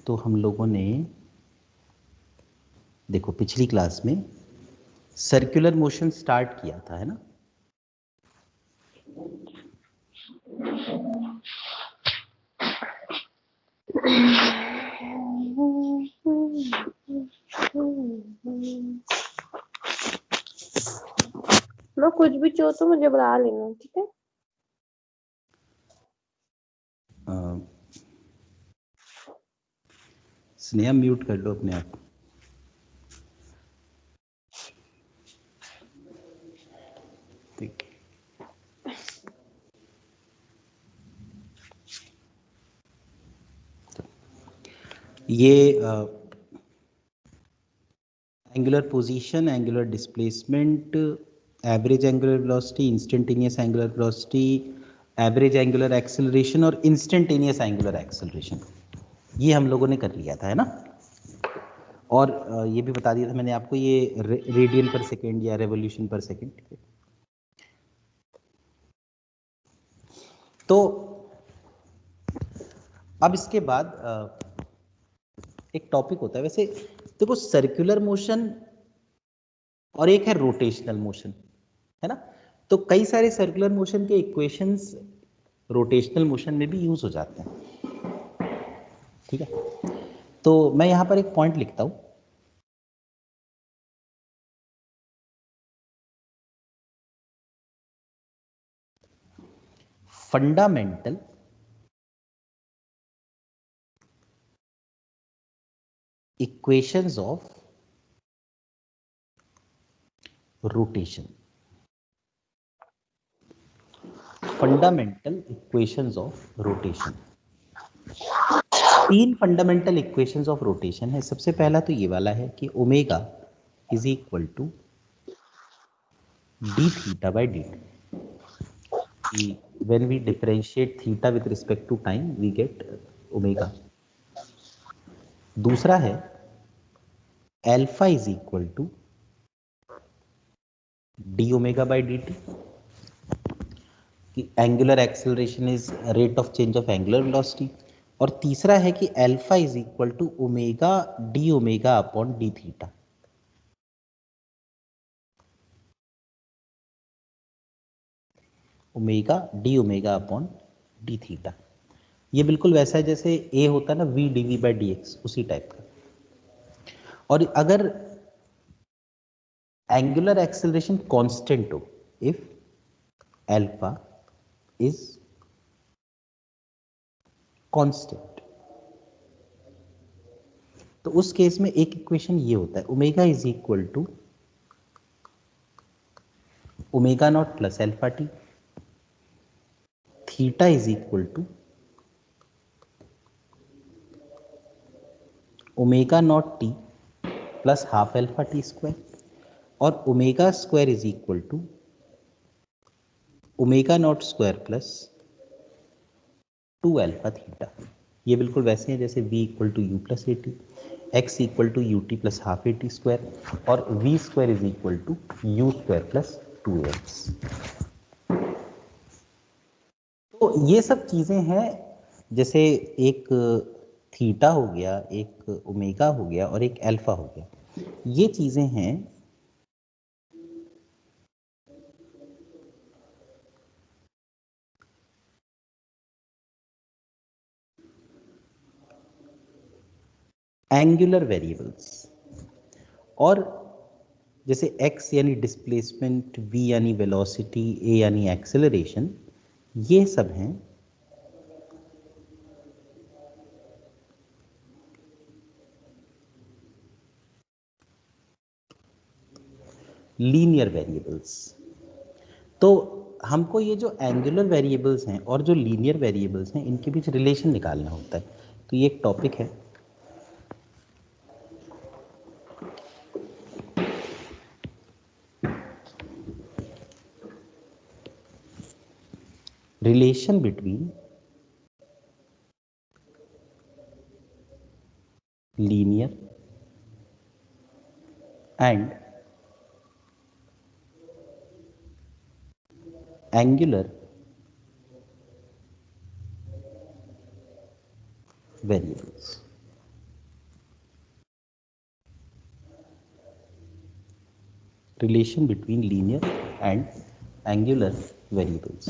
तो हम लोगों ने देखो पिछली क्लास में सर्कुलर मोशन स्टार्ट किया था, है ना। मैं कुछ भी चाहो तो मुझे बुला लेना, ठीक है। स्नेहा म्यूट कर लो अपने आप। ठीक, ये angular position, angular displacement, average angular velocity, instantaneous angular velocity, average angular acceleration और इंस्टेंटेनियस एंगुलर एक्सेलरेशन, ये हम लोगों ने कर लिया था, है ना। और ये भी बता दिया था मैंने आपको, ये रेडियन पर सेकेंड या रेवोल्यूशन पर सेकेंड, ठीक है। तो अब इसके बाद एक टॉपिक होता है वैसे, देखो सर्कुलर मोशन और एक है रोटेशनल मोशन, है ना। तो कई सारे सर्कुलर मोशन के इक्वेशंस रोटेशनल मोशन में भी यूज हो जाते हैं, ठीक है। तो मैं यहां पर एक पॉइंट लिखता हूं, fundamental equations of rotation, fundamental equations of rotation. तीन फंडामेंटल इक्वेशंस ऑफ रोटेशन है। सबसे पहला तो ये वाला है कि omega is equal to d theta by D t. when we differentiate theta with respect to time we get omega. दूसरा है alpha is equal to D omega by D T, कि angular acceleration is rate of change of angular velocity. और तीसरा है कि alpha is equal to omega D omega upon D theta. Omega D omega upon D theta, ये बिल्कुल वैसा है जैसे ए होता है ना V D V by D X, उसी टाइप का। और अगर एंगुलर एक्सेलरेशन कांस्टेंट हो, इफ अल्फा इज कांस्टेंट, तो उस केस में एक इक्वेशन ये होता है, omega is equal to omega naught plus alpha T, theta is equal to omega naught T plus half alpha T square, और omega square is equal to omega naught square plus two alpha theta. ये बिल्कुल वैसे हैं जैसे v equal to U plus A T, X equal to U T plus half A T square, और V square is equal to u square plus two x. तो ये सब चीजें हैं, जैसे एक थीटा हो गया, एक ओमेगा हो गया और एक अल्फा हो गया, ये चीजें हैं एंगुलर वेरिएबल्स। और जैसे x यानी डिस्प्लेसमेंट, v यानी वेलोसिटी, a यानी एक्सेलरेशन, ये सब हैं लीनियर वेरिएबल्स। तो हमको ये जो एंगुलर वेरिएबल्स हैं और जो लीनियर वेरिएबल्स हैं इनके बीच रिलेशन निकालना होता है। तो ये एक टॉपिक है, relation between linear and angular variables. relation between linear and angular variables.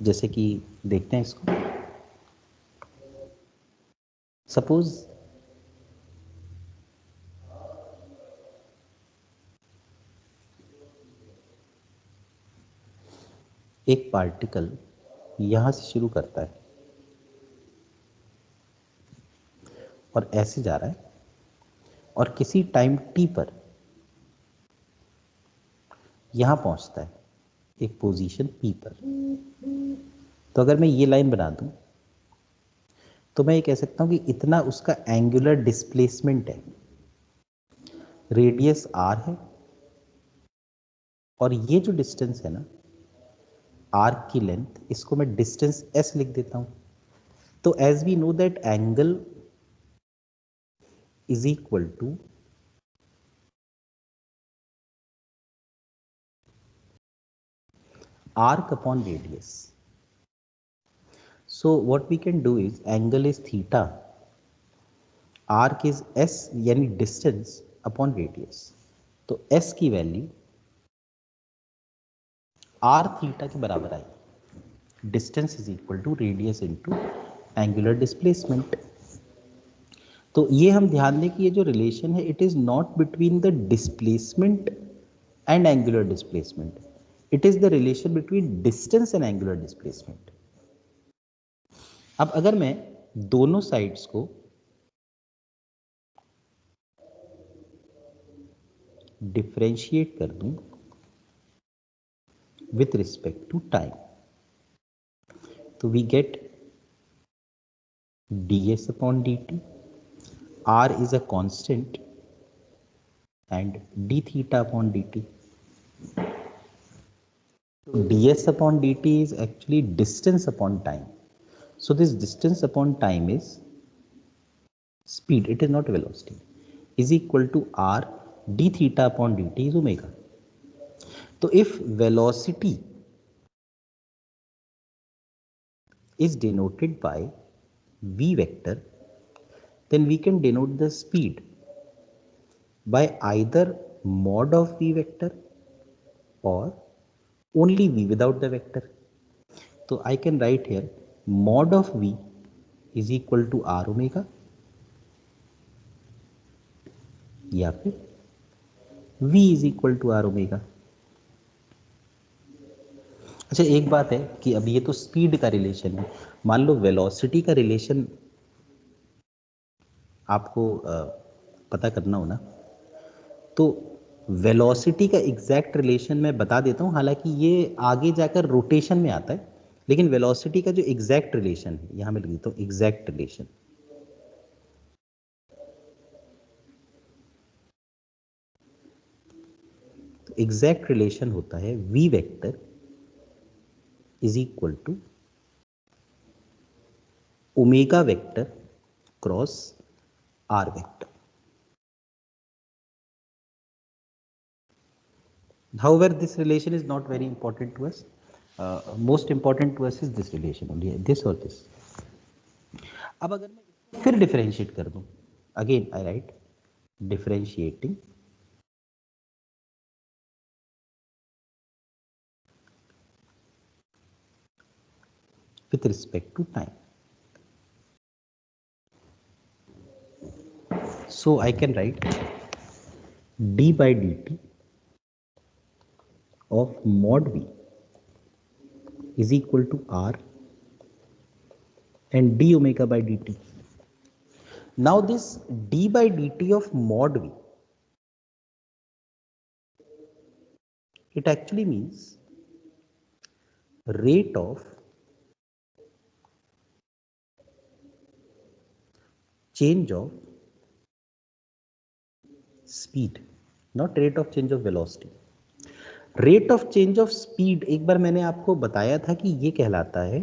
जैसे कि देखते हैं इसको. सपोज एक पार्टिकल यहां से शुरू करता है और ऐसे जा रहा है और किसी टाइम t पर यहां पहुंचता है एक पोजीशन p पर. तो अगर मैं ये लाइन बना दूं तो मैं ये कह सकता हूं कि इतना उसका एंगुलर डिस्प्लेसमेंट है, रेडियस r है और ये जो डिस्टेंस है ना आर्क की लेंथ, इसको मैं डिस्टेंस s लिख देता हूं. तो as we know that angle is equal to arc upon radius. So what we can do is angle is theta, arc is s यानी distance upon radius. तो s की वैल्यू r थीटा के बराबर आई. Distance is equal to radius into angular displacement. तो ये हम ध्यान दें कि ये जो रिलेशन है it is not between the displacement and angular displacement, it is the relation between distance and angular displacement. अब अगर मैं दोनों साइड्स को डिफरेंशिएट कर दूं विथ रिस्पेक्ट टू टाइम, तो we get ds upon dt, r is a constant and d theta upon dt. So ds upon dt is actually distance upon time. So this distance upon time is speed, it is not velocity, is equal to r d theta upon dt is omega. So if velocity is denoted by v vector, then we can denote the speed by either mod of v vector or only v without the vector. So I can write here mod of v is equal to r omega या फिर v is equal to r omega. अच्छा एक बात है कि अब ये तो स्पीड का रिलेशन है, मान लो वेलोसिटी का रिलेशन आपको पता करना हो ना, तो वेलोसिटी का एग्जैक्ट रिलेशन मैं बता देता हूँ, हालांकि ये आगे जाकर रोटेशन में आता है, लेकिन वेलोसिटी का जो एग्जैक्ट रिलेशन है यहाँ मैं लिख देता हूँ एग्जैक्ट रिलेशन. तो एग्जैक्ट रिलेशन होता है v vector is equal to omega vector cross r vector. However, this relation is not very important to us. Most important to us is this relation only, this or this. अब अगर मैं फिर differentiate कर दूं, again I right differentiating with respect to time. So I can write d by dt of mod v is equal to r and d omega by dt. Now this d by dt of mod v, it actually means rate of change of speed, not rate of change of velocity. Rate of change of speed एक बार मैंने आपको बताया था कि ये कहलाता है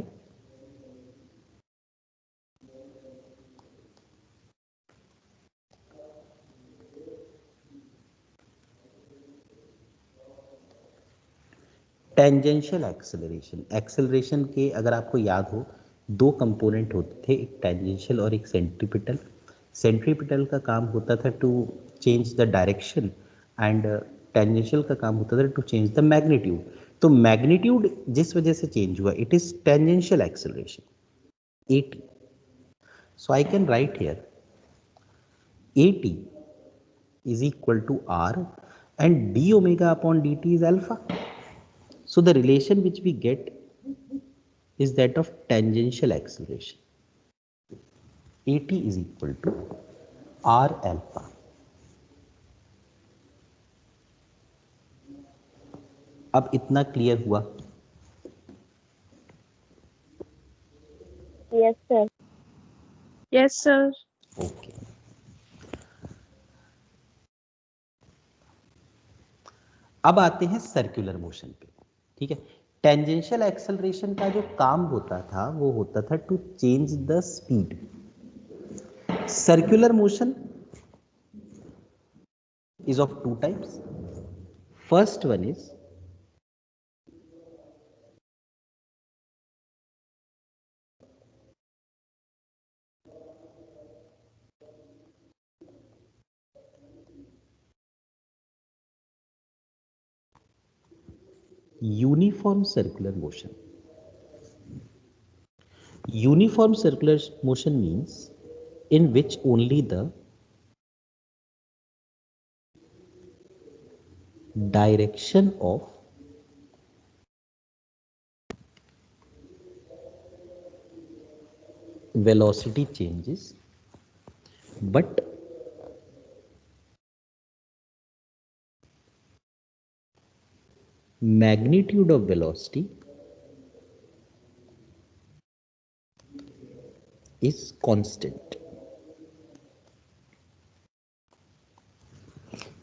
tangential acceleration. Acceleration के अगर आपको याद हो दो कंपोनेंट होते थे, एक टेंजेंशियल और एक सेंट्रीपिटल. सेंट्रीपिटल का काम होता था to change the direction and tangential का काम होता था टू चेंज द मैग्नीट्यूड। तो मैग्नीट्यूड जिस वजह से चेंज हुआ, it is tangential acceleration, at. So I can write here at is equal to r and d omega upon dt is alpha. So the relation which we get is that of tangential acceleration. At is equal to r alpha. अब इतना clear हुआ? Yes, sir. Yes, sir. Okay. अब आते हैं circular motion पे। ठीक है, tangential acceleration का जो काम होता था वो होता था to change the speed. Circular motion is of two types. First one is uniform circular motion. Uniform circular motion means in which only the direction of velocity changes, but magnitude of velocity is constant.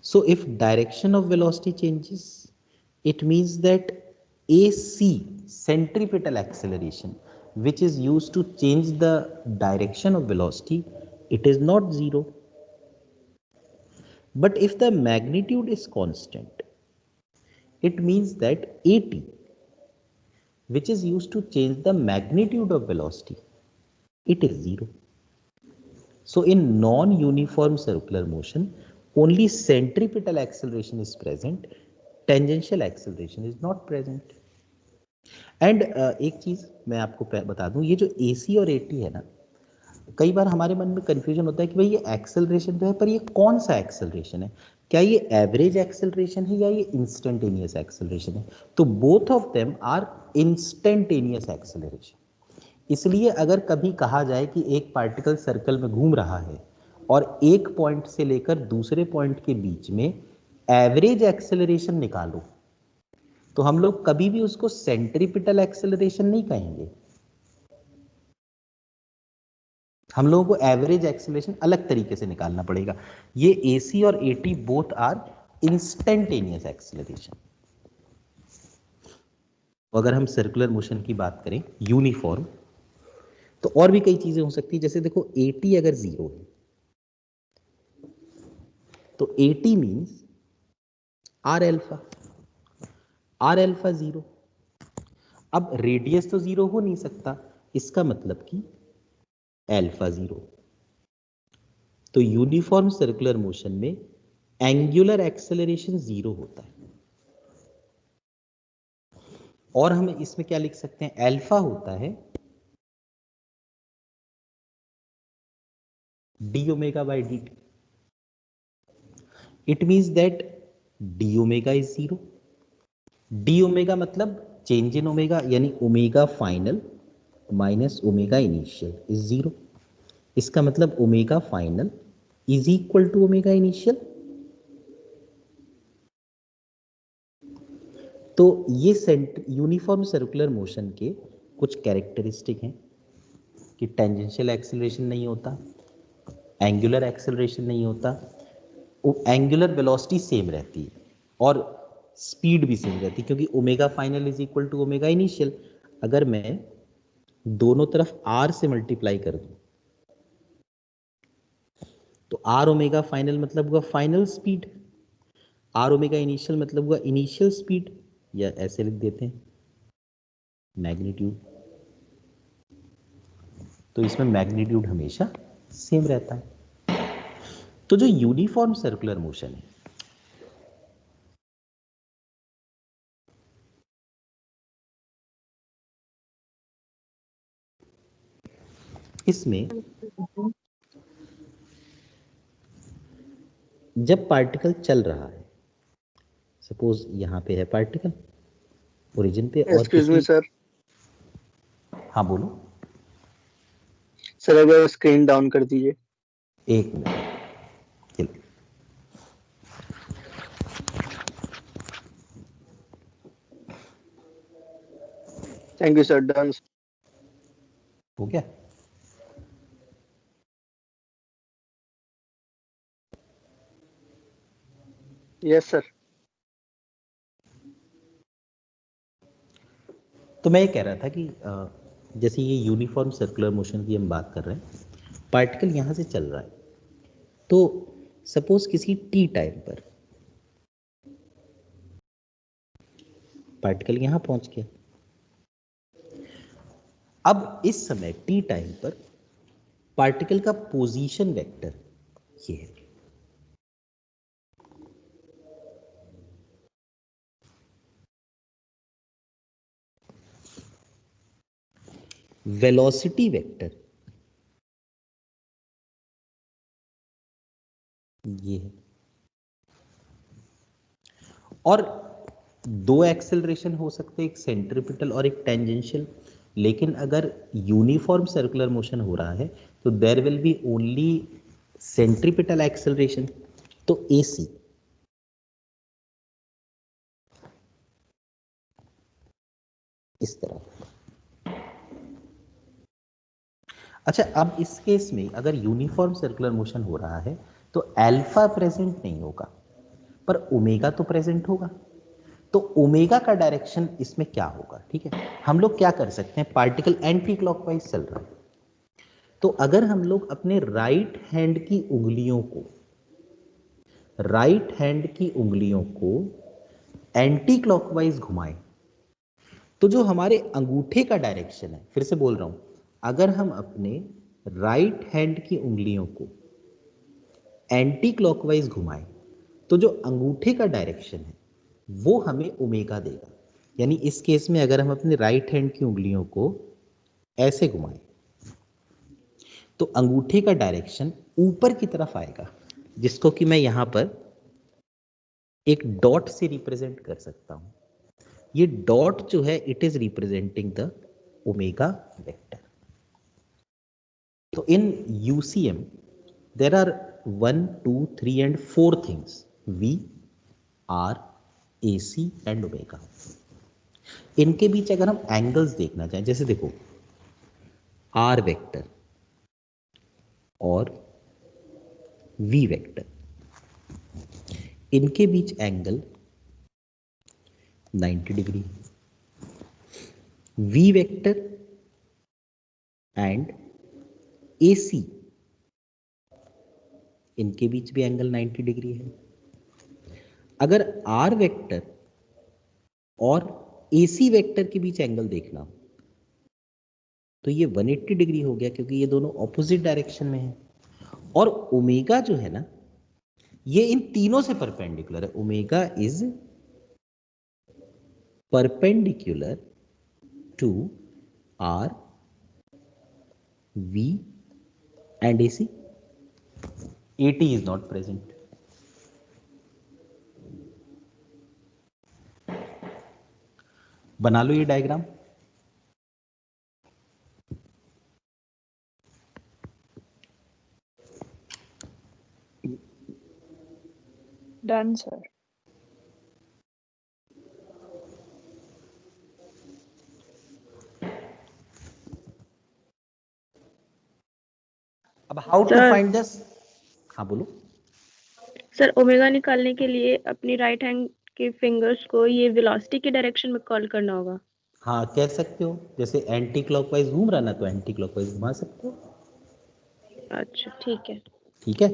So if direction of velocity changes, it means that AC, centripetal acceleration, which is used to change the direction of velocity, it is not zero. But if the magnitude is constant, it means that AT, which is used to change the magnitude of velocity, it is zero. So in non-uniform circular motion, only centripetal acceleration is present, tangential acceleration is not present. And एक चीज मैं आपको बता दूं, ये जो AC और AT है ना, कई बार हमारे मन में कंफ्यूजन होता है कि भाई ये एक्सेलरेशन तो है, पर ये कौन सा एक्सेलरेशन है? क्या ये एवरेज एक्सेलरेशन है या ये इंस्टेंटेनियस एक्सेलरेशन है? तो both of them are instantaneous acceleration. इसलिए अगर कभी कहा जाए कि एक पार्टिकल सर्कल में घूम रहा है और एक पॉइंट से लेकर दूसरे पॉइंट के बीच में एवरेज एक्सेलरेशन निकालो, तो हम लोग कभी भी उसको सेंट्रीपिटल एक्सेलरेशन नहीं कहेंगे, हम लोगों को एवरेज एक्सेलरेशन अलग तरीके से निकालना पड़ेगा। ये AC और AT both are instantaneous acceleration. अगर हम सर्कुलर मोशन की बात करें यूनिफॉर्म, तो और भी कई चीजें हो सकती है। जैसे देखो AT अगर जीरो है तो AT means are alpha, are alpha zero. अब रेडियस तो जीरो हो नहीं सकता, इसका मतलब कि एल्फा जीरो। तो यूनिफॉर्म सर्कुलर मोशन में एंगुलर एक्सेलरेशन जीरो होता है। और हम इसमें क्या लिख सकते हैं? एल्फा होता है d omega by D t. It means that d omega is zero. D omega मतलब चेंज इन ओमेगा, यानी omega final minus omega initial is zero. इसका मतलब omega final is equal to omega initial. तो ये uniform circular motion के कुछ characteristic हैं कि टेंजेंशियल एक्सेलरेशन नहीं होता, एंगुलर एक्सेलरेशन नहीं होता, एंगुलर वेलोसिटी सेम रहती है और स्पीड भी सेम रहती है, क्योंकि omega final is equal to omega initial. अगर मैं दोनों तरफ r से मल्टीप्लाई कर दूं तो r ओमेगा फाइनल मतलब हुआ final speed, r omega initial मतलब हुआ इनिशियल स्पीड, या ऐसे लिख देते हैं मैग्नीट्यूड। तो इसमें मैग्नीट्यूड हमेशा सेम रहता है। तो जो यूनिफॉर्म सर्कुलर मोशन है इसमें जब पार्टिकल चल रहा है, सपोज यहाँ पे है पार्टिकल ओरिजिन पे और एक्सक्यूज मी किसी, सर, हाँ बोलो। सर अगर स्क्रीन डाउन कर दीजिए। एक मिनट, चलो। Thank you sir, done. हो गया? Yes sir. तो मैं ये कह रहा था कि जैसे ये यूनिफॉर्म सर्कुलर मोशन की हम बात कर रहे हैं, पार्टिकल यहाँ से चल रहा है, तो सपोज किसी टी टाइम पर पार्टिकल यहाँ पहुंच गया। अब इस समय टी टाइम पर पार्टिकल का पोजीशन वेक्टर ये है। वेलोसिटी वेक्टर ये है। और दो एक्सेलरेशन हो सकते हैं, एक सेंट्रीपिटल और एक टेंजेंशियल। लेकिन अगर यूनिफॉर्म सर्कुलर मोशन हो रहा है तो there will be only centripetal acceleration, तो एसी। इस तरह। अच्छा, अब इस केस में अगर यूनिफॉर्म सर्कुलर मोशन हो रहा है तो अल्फा प्रेजेंट नहीं होगा, पर ओमेगा तो प्रेजेंट होगा। तो ओमेगा का डायरेक्शन इसमें क्या होगा? ठीक है, हम लोग क्या कर सकते हैं, पार्टिकल एंटी क्लॉकवाइज चल रहा है, तो अगर हम लोग अपने राइट हैंड की उंगलियों को एंटी क्लॉकवाइज घुमाएं, तो जो हमारे अंगूठे का डायरेक्शन है, फिर से बोल रहा हूं, अगर हम अपने राइट हैंड की उंगलियों को एंटी क्लॉकवाइज घुमाएं, तो जो अंगूठे का डायरेक्शन है वो हमें ओमेगा देगा। यानी इस केस में अगर हम अपने राइट हैंड की उंगलियों को ऐसे घुमाएं तो अंगूठे का डायरेक्शन ऊपर की तरफ आएगा, जिसको कि मैं यहां पर एक डॉट से रिप्रेजेंट कर सकता हूं। ये डॉट जो है it is representing the omega vector. तो in UCM there are 1, 2, 3 and 4 things: V, R, AC and omega. इनके बीच अगर हम एंगल्स देखना चाहें, जैसे देखो आर वेक्टर और वी वेक्टर, इनके बीच angle 90 degree. V vector and AC, इनके बीच भी एंगल 90 डिग्री है। अगर आर वेक्टर और AC वेक्टर के बीच एंगल देखना हो तो ये 180 डिग्री हो गया, क्योंकि ये दोनों ऑपोजिट डायरेक्शन में है। और ओमेगा जो है ना, ये इन तीनों से परपेंडिकुलर है। Omega is perpendicular to r, v and AC। AT is not present. बना लो ये डायग्राम। Done, sir. अब how to Sir. Find this? हाँ बोलो। सर ओमेगा निकालने के लिए अपनी राइट हैंड के फिंगर्स को ये वेलोसिटी के डायरेक्शन में कॉल करना होगा। हाँ कह सकते हो, जैसे एंटी क्लॉकवाइज घूम रहा ना तो एंटी क्लॉकवाइज घुमा सकते हो। अच्छा ठीक है। ठीक है,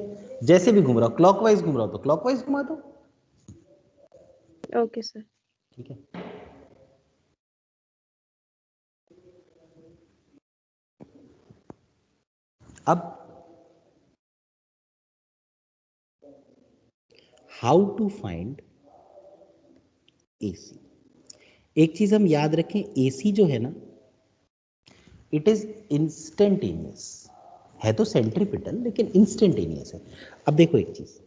जैसे भी घूम रहा हो, क्लॉकवाइज घूम रहा हो तो क्लॉकवाइज घुमा दो। Okay sir. ठीक है, अब हाउ टू फाइंड AC। एक चीज हम याद रखें, AC जो है ना, इट इज इंस्टेंटेनियस है, तो सेंट्रीपिटल लेकिन इंस्टेंटेनियस है। अब देखो एक चीज,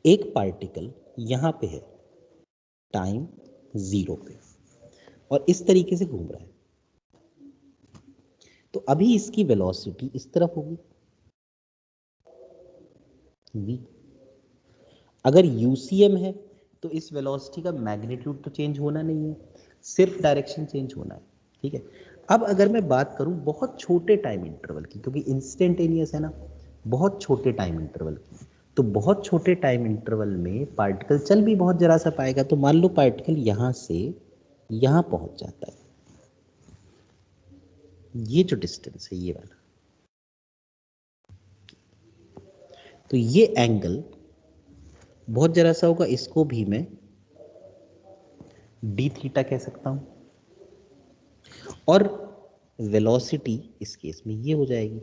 एक पार्टिकल यहां पे है टाइम 0 पे और इस तरीके से घूम रहा है, तो अभी इसकी वेलोसिटी इस तरफ होगी v। अगर यूसीएम है तो इस वेलोसिटी का मैग्नीट्यूड तो चेंज होना नहीं है, सिर्फ डायरेक्शन चेंज होना है, ठीक है। अब अगर मैं बात करूं बहुत छोटे टाइम इंटरवल की, क्योंकि इंस्टेंटेनियस है ना, बहुत छोटे टाइम इंटरवल की, तो बहुत छोटे टाइम इंटरवल में पार्टिकल चल भी बहुत जरा सा पाएगा। तो मान लो पार्टिकल यहां से यहां पहुंच जाता है, ये जो डिस्टेंस है ये वाला, तो ये एंगल बहुत जरा सा होगा, इसको भी मैं डी थीटा कह सकता हूं, और वेलोसिटी इस केस में ये हो जाएगी।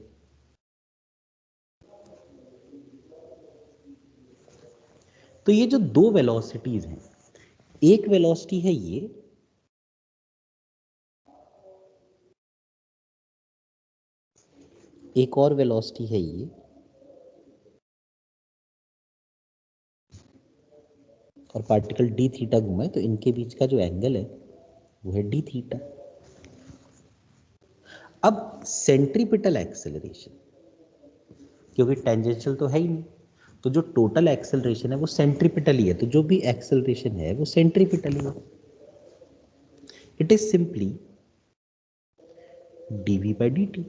तो ये जो दो वेलोसिटीज हैं, एक वेलोसिटी है ये, एक और वेलोसिटी है ये, और पार्टिकल डी थीटा घूमे तो इनके बीच का जो एंगल है वो है डी थीटा। अब सेंट्रीपिटल एक्सेलरेशन, क्योंकि टेंजेंशियल तो है ही नहीं, तो जो टोटल एक्सेलरेशन है वो सेंट्रीपिटल ही है, तो जो भी एक्सेलरेशन है वो सेंट्रीपिटल ही है। It is simply dv by dt,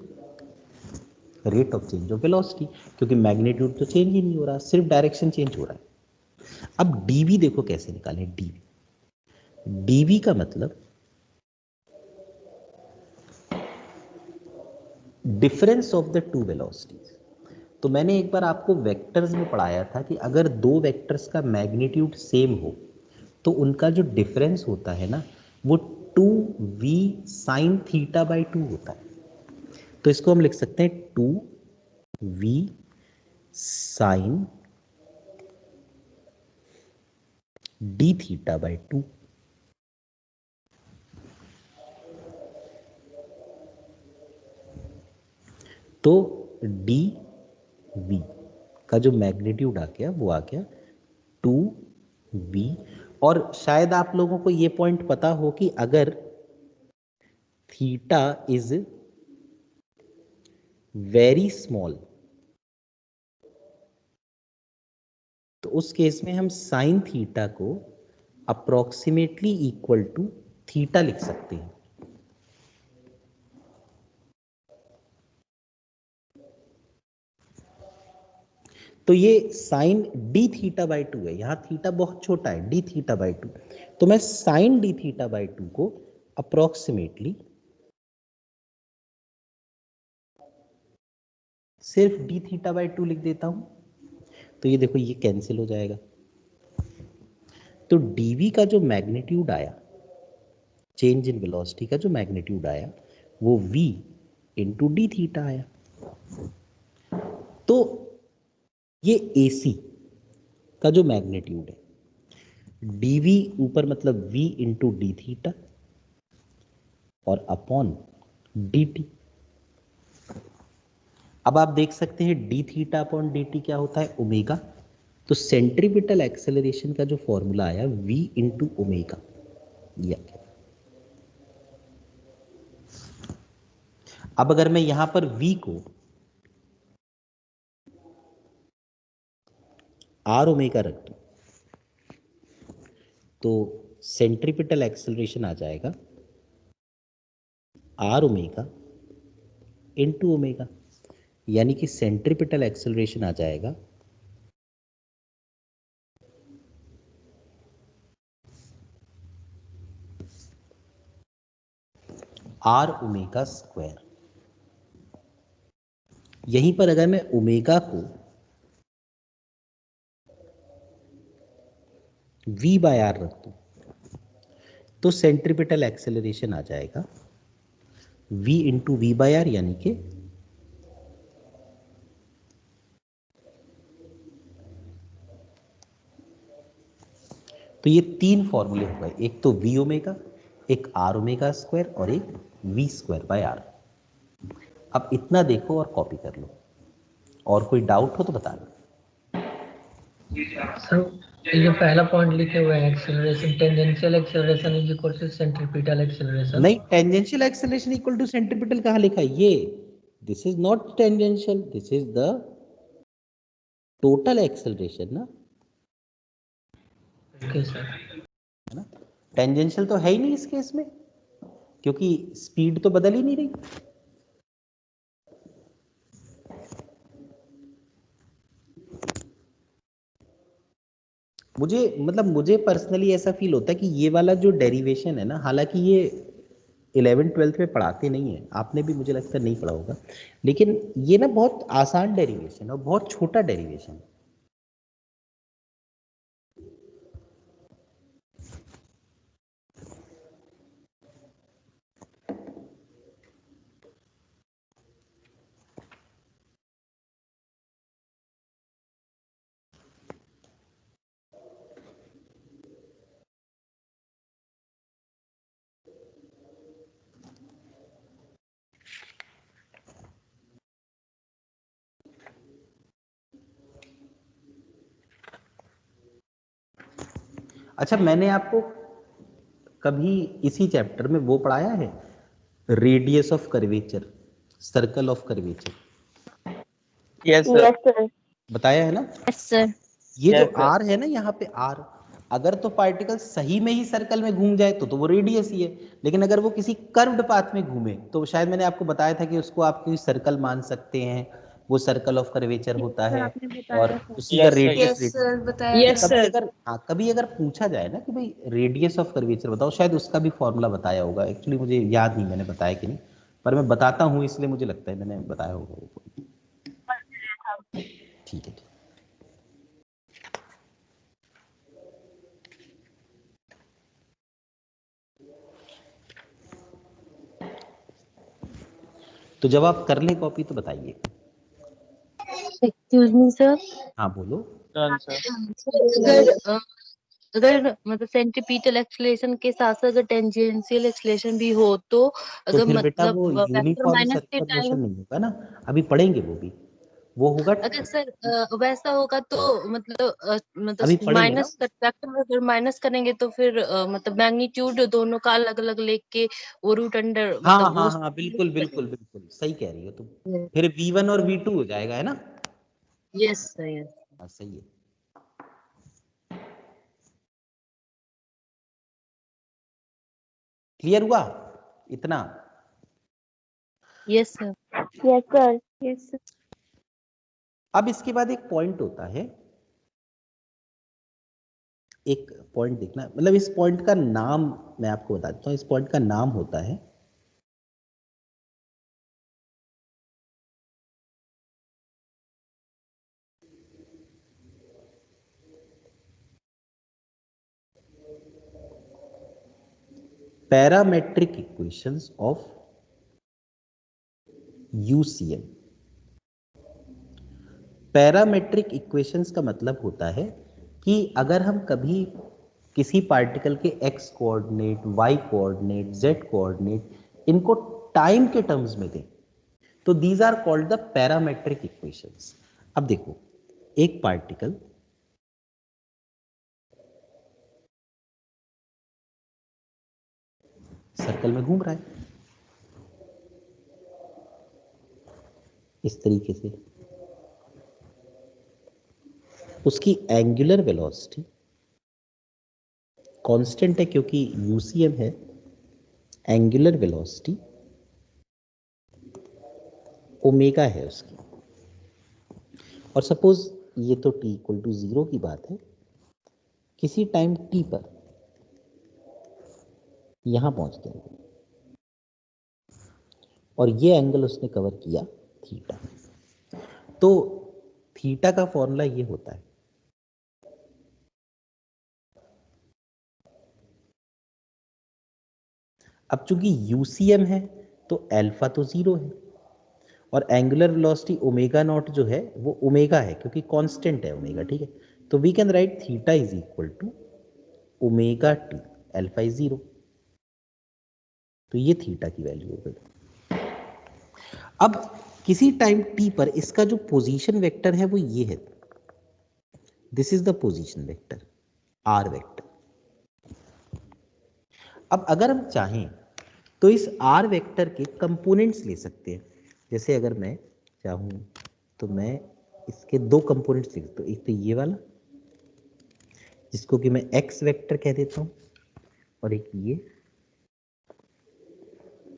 rate of change of velocity, क्योंकि मैग्नीट्यूड तो चेंज ही नहीं हो रहा, सिर्फ डायरेक्शन चेंज हो रहा है। अब dv देखो कैसे निकालें, dv का मतलब difference of the two velocities. तो मैंने एक बार आपको वेक्टर्स में पढ़ाया था कि अगर दो वेक्टर्स का मैग्नीट्यूड सेम हो तो उनका जो डिफरेंस होता है ना वो 2v साइन थीटा बाई 2 होता है। तो इसको हम लिख सकते हैं 2v sign D theta by 2। तो डी वी का जो मैग्नीट्यूड आ गया वो आ गया 2v। और शायद आप लोगों को ये पॉइंट पता हो कि अगर थीटा इज वेरी स्मॉल तो उस केस में हम साइन थीटा को अप्रोक्सीमेटली इक्वल टू थीटा लिख सकते हैं। तो ये साइन डी थीटा बाई 2 है, यहां थीटा बहुत छोटा है, डी थीटा बाई 2, तो मैं साइन डी थीटा बाई 2 को अप्रोक्सीमेटली सिर्फ डी थीटा बाई 2 लिख देता हूं। तो ये देखो ये कैंसिल हो जाएगा, तो dv का जो मैग्नीट्यूड आया, चेंज इन वेलोसिटी का जो मैग्नीट्यूड आया वो v इंटू डी थीटा आया। तो ये AC का जो मैग्नीट्यूड है dv ऊपर मतलब v इंटू डी थीटा और अपॉन dt। अब आप देख सकते हैं D theta upon D T क्या होता है, ओमेगा। तो सेंट्रीपिटल एक्सेलरेशन का जो फॉर्मूला आया v इंटू ओमेगा, ये आ गया। अब अगर मैं यहां पर v को आर ओमेगा रख दूं तो सेंट्रीपिटल एक्सेलरेशन आ जाएगा आर ओमेगा इंटू ओमेगा, यानी कि सेंट्रीपिटल एक्सेलरेशन आ जाएगा आर ओमेगा स्क्वायर। यहीं पर अगर मैं ओमेगा को v बाय आर रख दूं तो सेंट्रीपिटल एक्सेलरेशन आ जाएगा v into v by r, यानी कि तो ये तीन फॉर्मूले हो गए, एक तो वी ओमेगा, एक आर ओमेगा स्क्वायर और एक वी स्क्वायर बाय आर। अब इतना देखो और कॉपी कर लो, और कोई डाउट हो तो बता लो। सर ये जो पहला पॉइंट लिखे हुए हैं acceleration, tangential acceleration is equal to centripetal acceleration. नहीं, tangential acceleration equal to centripetal कहाँ लिखा है? ये this is not tangential, this is the total acceleration ना। Okay sir. है ना, टेंजेंशियल तो है ही नहीं इस केस में, क्योंकि स्पीड तो बदल ही नहीं रही। मुझे पर्सनली ऐसा फील होता है कि ये वाला जो डेरिवेशन है ना, हालांकि ये 11th-12th में पढ़ाते नहीं है, आपने भी मुझे लगता है नहीं पढ़ा होगा, लेकिन ये ना बहुत आसान डेरिवेशन और बहुत छोटा डेरिवेशन है। अच्छा, मैंने आपको कभी इसी चैप्टर में वो पढ़ाया है, radius of curvature, circle of curvature? Yes sir. Sir. बताया है ना? Yes sir. ये जो Yes, sir. आर है ना यहाँ पे आर, अगर तो पार्टिकल सही में ही सर्कल में घूम जाए तो वो रेडियस ही है, लेकिन अगर वो किसी कर्व्ड पाथ में घूमे तो शायद मैंने आपको बताया था कि उसको आप कोई सर्कल मान सकते हैं, वो सर्कल ऑफ कर्वेचर होता सर है आपने बताया और था। उसी का Yes, sir. Radius yes sir बताया Yes, था। कभी sir. अगर कभी अगर पूछा जाए ना कि भाई रेडियस ऑफ कर्वेचर बताओ, शायद उसका भी फॉर्मूला बताया होगा, एक्चुअली मुझे याद नहीं मैंने बताया कि नहीं, पर मैं बताता हूँ इसलिए मुझे लगता है मैंने बताया होगा। ठीक है, तो जब आप कर लें कॉपी तो बताइए। एक्सक्यूज मी सर, हाँ बोलो। Done, sir. अगर मतलब सेंट्रीपिटल एक्सेलरेशन के साथ साथ अगर टेंजेंशियल एक्सेलरेशन भी हो तो तो अगर फिर बेटा मतलब वो वेक्टर यूनिफॉर्म माइनस के सर्कुलर मोशन टाइम नहीं होगा ना, अभी पढ़ेंगे वो भी, वो होगा अगर सर वैसा होगा तो मतलब अभी मतलब पढ़ेंगे ना। माइनस वेक्टर अगर माइनस करेंगे तो फिर मतलब मैग्नीट्यूड दोनों का अलग अलग लेके वो रूट अंडर हाँ मतलब हाँ वो हाँ, बिल्कुल बिल्कुल बिल्कुल सही कह रही हो तुम, फिर V1 और V2 हो जाएगा, है ना? यस सर यस हाँ सही है। क्लियर हुआ इतना? Yes sir Yes, sir. Yes, sir. अब इसके बाद एक पॉइंट होता है, एक पॉइंट देखना, मतलब इस पॉइंट का नाम मैं आपको बता देता हूँ, इस पॉइंट का नाम होता है parametric equations of UCM. Parametric equations का मतलब होता है कि अगर हम कभी किसी पार्टिकल के x coordinate, y coordinate, z coordinate इनको टाइम के टर्म्स में दें तो these are called the parametric equations. अब देखो, एक पार्टिकल सर्कल में घूम रहा है इस तरीके से, उसकी एंगुलर वेलोसिटी कांस्टेंट है क्योंकि यूसीएम है, एंगुलर वेलोसिटी ओमेगा है उसकी, और सपोज ये तो t इक्वल टू 0 की बात है, किसी टाइम t पर यहां पहुंच गया और ये एंगल उसने कवर किया थीटा, तो थीटा का फॉर्मूला ये होता है, अब चूंकि यूसीएम है तो अल्फा तो 0 है और एंगुलर वेलोसिटी ओमेगा नॉट जो है वो ओमेगा है क्योंकि कांस्टेंट है ओमेगा, ठीक है? तो we can write theta is equal to omega t, alpha is 0, तो ये थीटा की वैल्यू हो गई। अब किसी टाइम टी पर इसका जो पोजीशन वेक्टर है वो ये है, this is the position vector r vector. अब अगर हम चाहें तो इस आर वेक्टर के कंपोनेंट्स ले सकते हैं। जैसे अगर मैं चाहूं तो मैं इसके दो कंपोनेंट्स लिख सकता हूं, एक तो ये वाला जिसको कि मैं एक्स वेक्टर कह देता हूं, और एक ये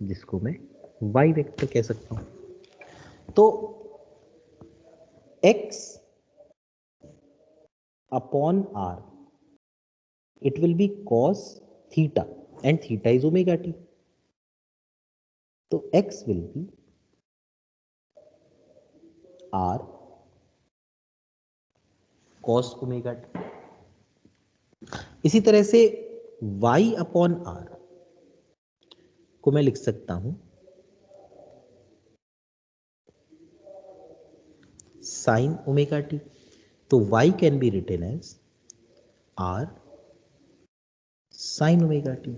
जिसको मैं वाई वेक्टर कह सकता हूं। तो x upon r, it will be cos theta and theta is omega t. तो x will be r cos omega t। इसी तरह से y अपॉन r को मैं लिख सकता हूं sin omega t। तो y can be written as r sin omega t।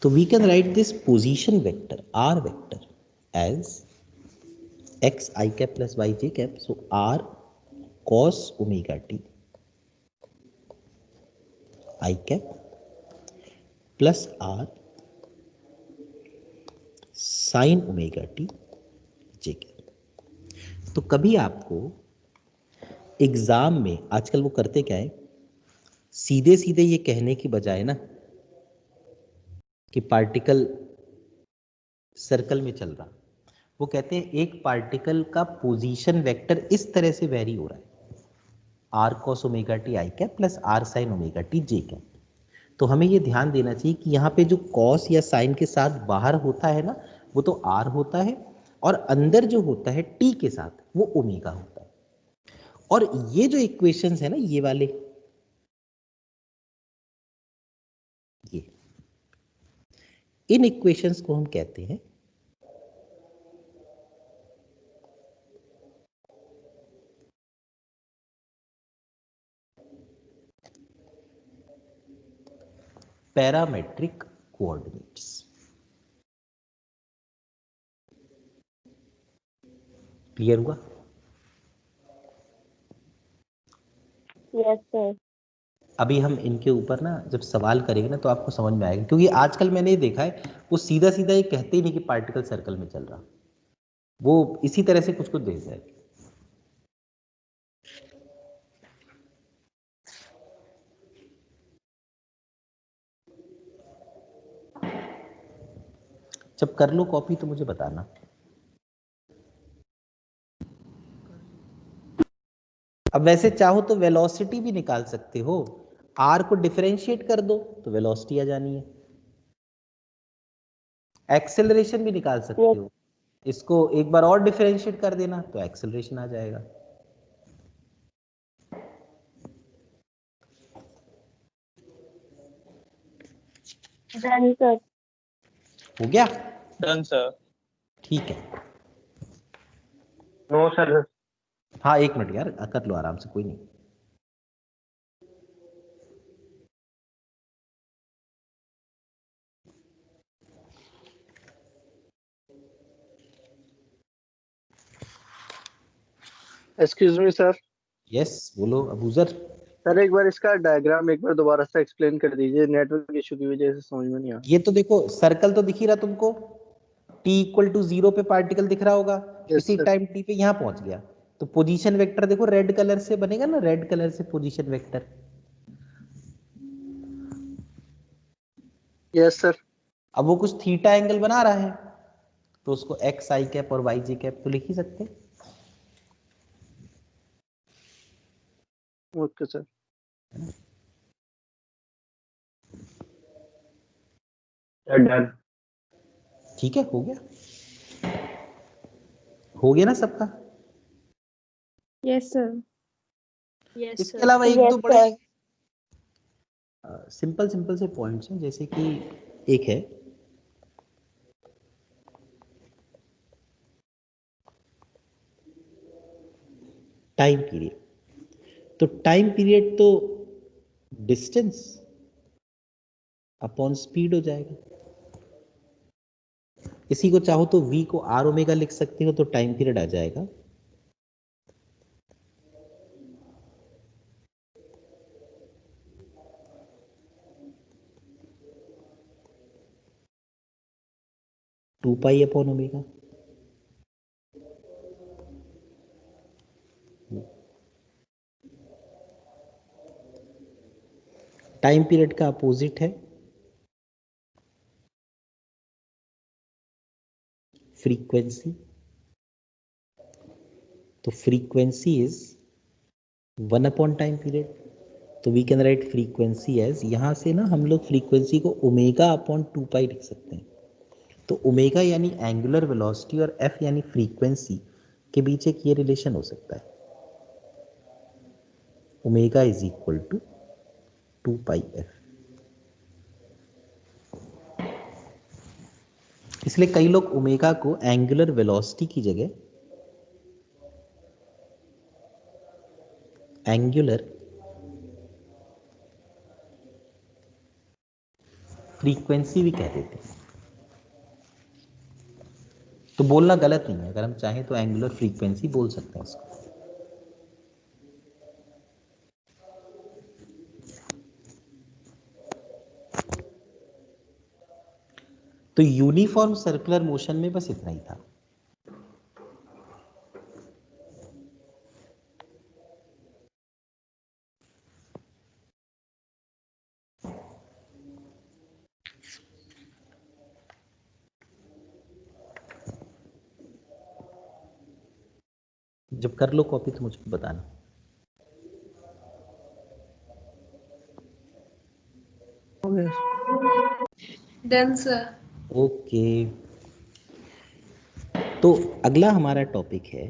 So we can write this position vector r vector as x I cap plus y j cap. So r cos omega t I cap plus r sin omega t j cap। तो कभी आपको exam में आजकल वो करते क्या है, सीधे सीधे ये कहने की बजाय ना कि पार्टिकल सर्कल में चल रहा, वो कहते हैं एक पार्टिकल का पोजीशन वेक्टर इस तरह से वेरी हो रहा है, r cos omega t i cap plus r sine omega t j cap. तो हमें ये ध्यान देना चाहिए कि यहाँ पे जो कॉस या साइन के साथ बाहर होता है ना, वो तो आर होता है, और अंदर जो होता है टी के साथ वो ओमेगा होता है। और ये जो इक्वेशंस है ना, ये वाले, ये इन इक्वेशंस को हम कहते हैं पैरामेट्रिक कोऑर्डिनेट्स। क्लियर हुआ? Yes sir. अभी हम इनके ऊपर ना जब सवाल करेंगे ना तो आपको समझ में आएगा, क्योंकि आजकल मैंने ये देखा है वो सीधा सीधा ये कहते ही नहीं कि पार्टिकल सर्कल में चल रहा, वो इसी तरह से कुछ कुछ देता है। जब कर लो कॉपी तो मुझे बताना। अब वैसे चाहो तो वेलोसिटी भी निकाल सकते हो, आर को डिफरेंशिएट कर दो तो वेलोसिटी आ जानी है। एक्सेलरेशन भी निकाल सकते हो, इसको एक बार और डिफरेंशिएट कर देना तो एक्सेलरेशन आ जाएगा। Done sir. हो गया? Done sir. ठीक है। No sir. हाँ एक मिनट यार, कर लो आराम से, कोई नहीं। Excuse me sir. यस बोलो अबूजर। सर एक बार इसका डायग्राम एक बार दोबारा से एक्सप्लेन कर दीजिए, नेटवर्क इशू की वजह से समझ में नहीं आ ये तो देखो सर्कल तो दिख ही रहा तुमको, t इक्वल टू 0 पे पार्टिकल दिख रहा होगा, Yes, इसी sir. टाइम t पे यहाँ पहुंच गया, तो पोजीशन वेक्टर देखो रेड कलर से बनेगा ना, रेड कलर से पोजीशन वेक्टर। Yes sir. अब वो कुछ थीटा एंगल बना रहा है तो उसको एक्स आई कैप और वाई जे कैप तो लिख ही सकते हैं। Okay sir. डन। ठीक है, हो गया, हो गया ना सबका? Yes sir. यस इसके सर। अलावा एक Yes, दो बड़े sir. सिंपल सिंपल से पॉइंट्स हैं, जैसे कि एक है टाइम पीरियड। तो टाइम पीरियड तो डिस्टेंस अपॉन स्पीड हो जाएगा। इसी को चाहो तो v को r ओमेगा लिख सकते हो, तो टाइम पीरियड आ जाएगा two pi upon omega. Time period का अपोजिट है फ्रीक्वेंसी, तो frequency is 1 upon time period. तो we can write frequency as, यहां से ना हम लोग फ्रीक्वेंसी को ओमेगा अपॉन 2 पाई लिख सकते हैं। तो ओमेगा यानी एंगुलर वेलोसिटी और एफ यानी फ्रीक्वेंसी के बीच एक ये रिलेशन हो सकता है, omega is equal to 2 pi f. इसलिए कई लोग ओमेगा को एंगुलर वेलोसिटी की जगह एंगुलर फ्रीक्वेंसी भी कह देते हैं। तो बोलना गलत नहीं है, अगर हम चाहें तो एंगुलर फ्रीक्वेंसी बोल सकते हैं इसको। तो यूनिफॉर्म सर्कुलर मोशन में बस इतना ही था। जब कर लो कॉपी तो मुझको बताना। Done sir. ओके, तो अगला हमारा टॉपिक है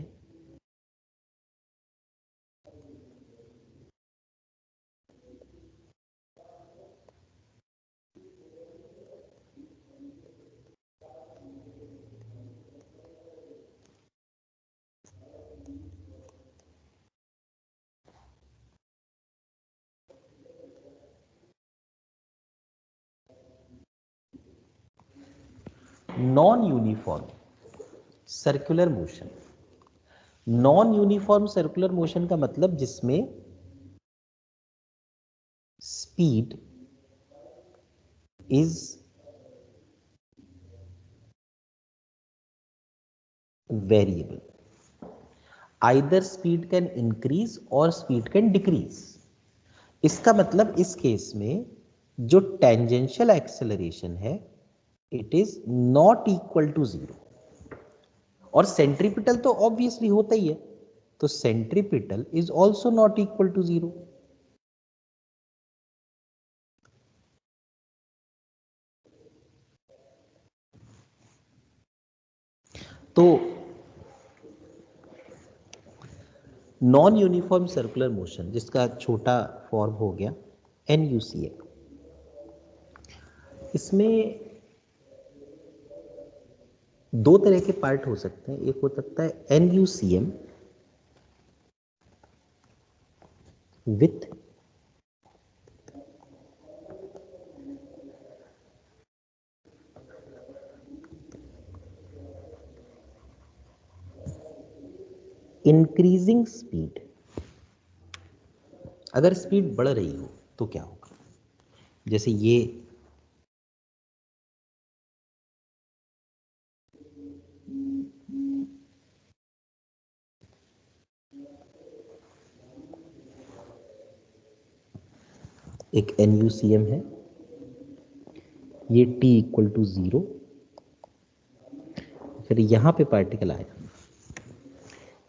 non uniform circular motion. Non uniform circular motion का मतलब जिसमें speed is variable, either speed can increase और स्पीड कैन डिक्रीज। इसका मतलब इस केस में जो टेंजेंशियल एक्सेलरेशन है it is not equal to 0, और सेंट्रीपिटल तो ऑब्वियसली होता ही है, तो centripetal is also not equal to 0। तो नॉन यूनिफॉर्म सर्कुलर मोशन जिसका छोटा फॉर्म हो गया NUCM, इसमें दो तरह के पार्ट हो सकते हैं। एक हो सकता है NUCM विथ इंक्रीजिंग स्पीड। अगर स्पीड बढ़ रही हो तो क्या होगा, जैसे ये एक NUCM है, ये t इक्वल टू 0, फिर यहां पे पार्टिकल आया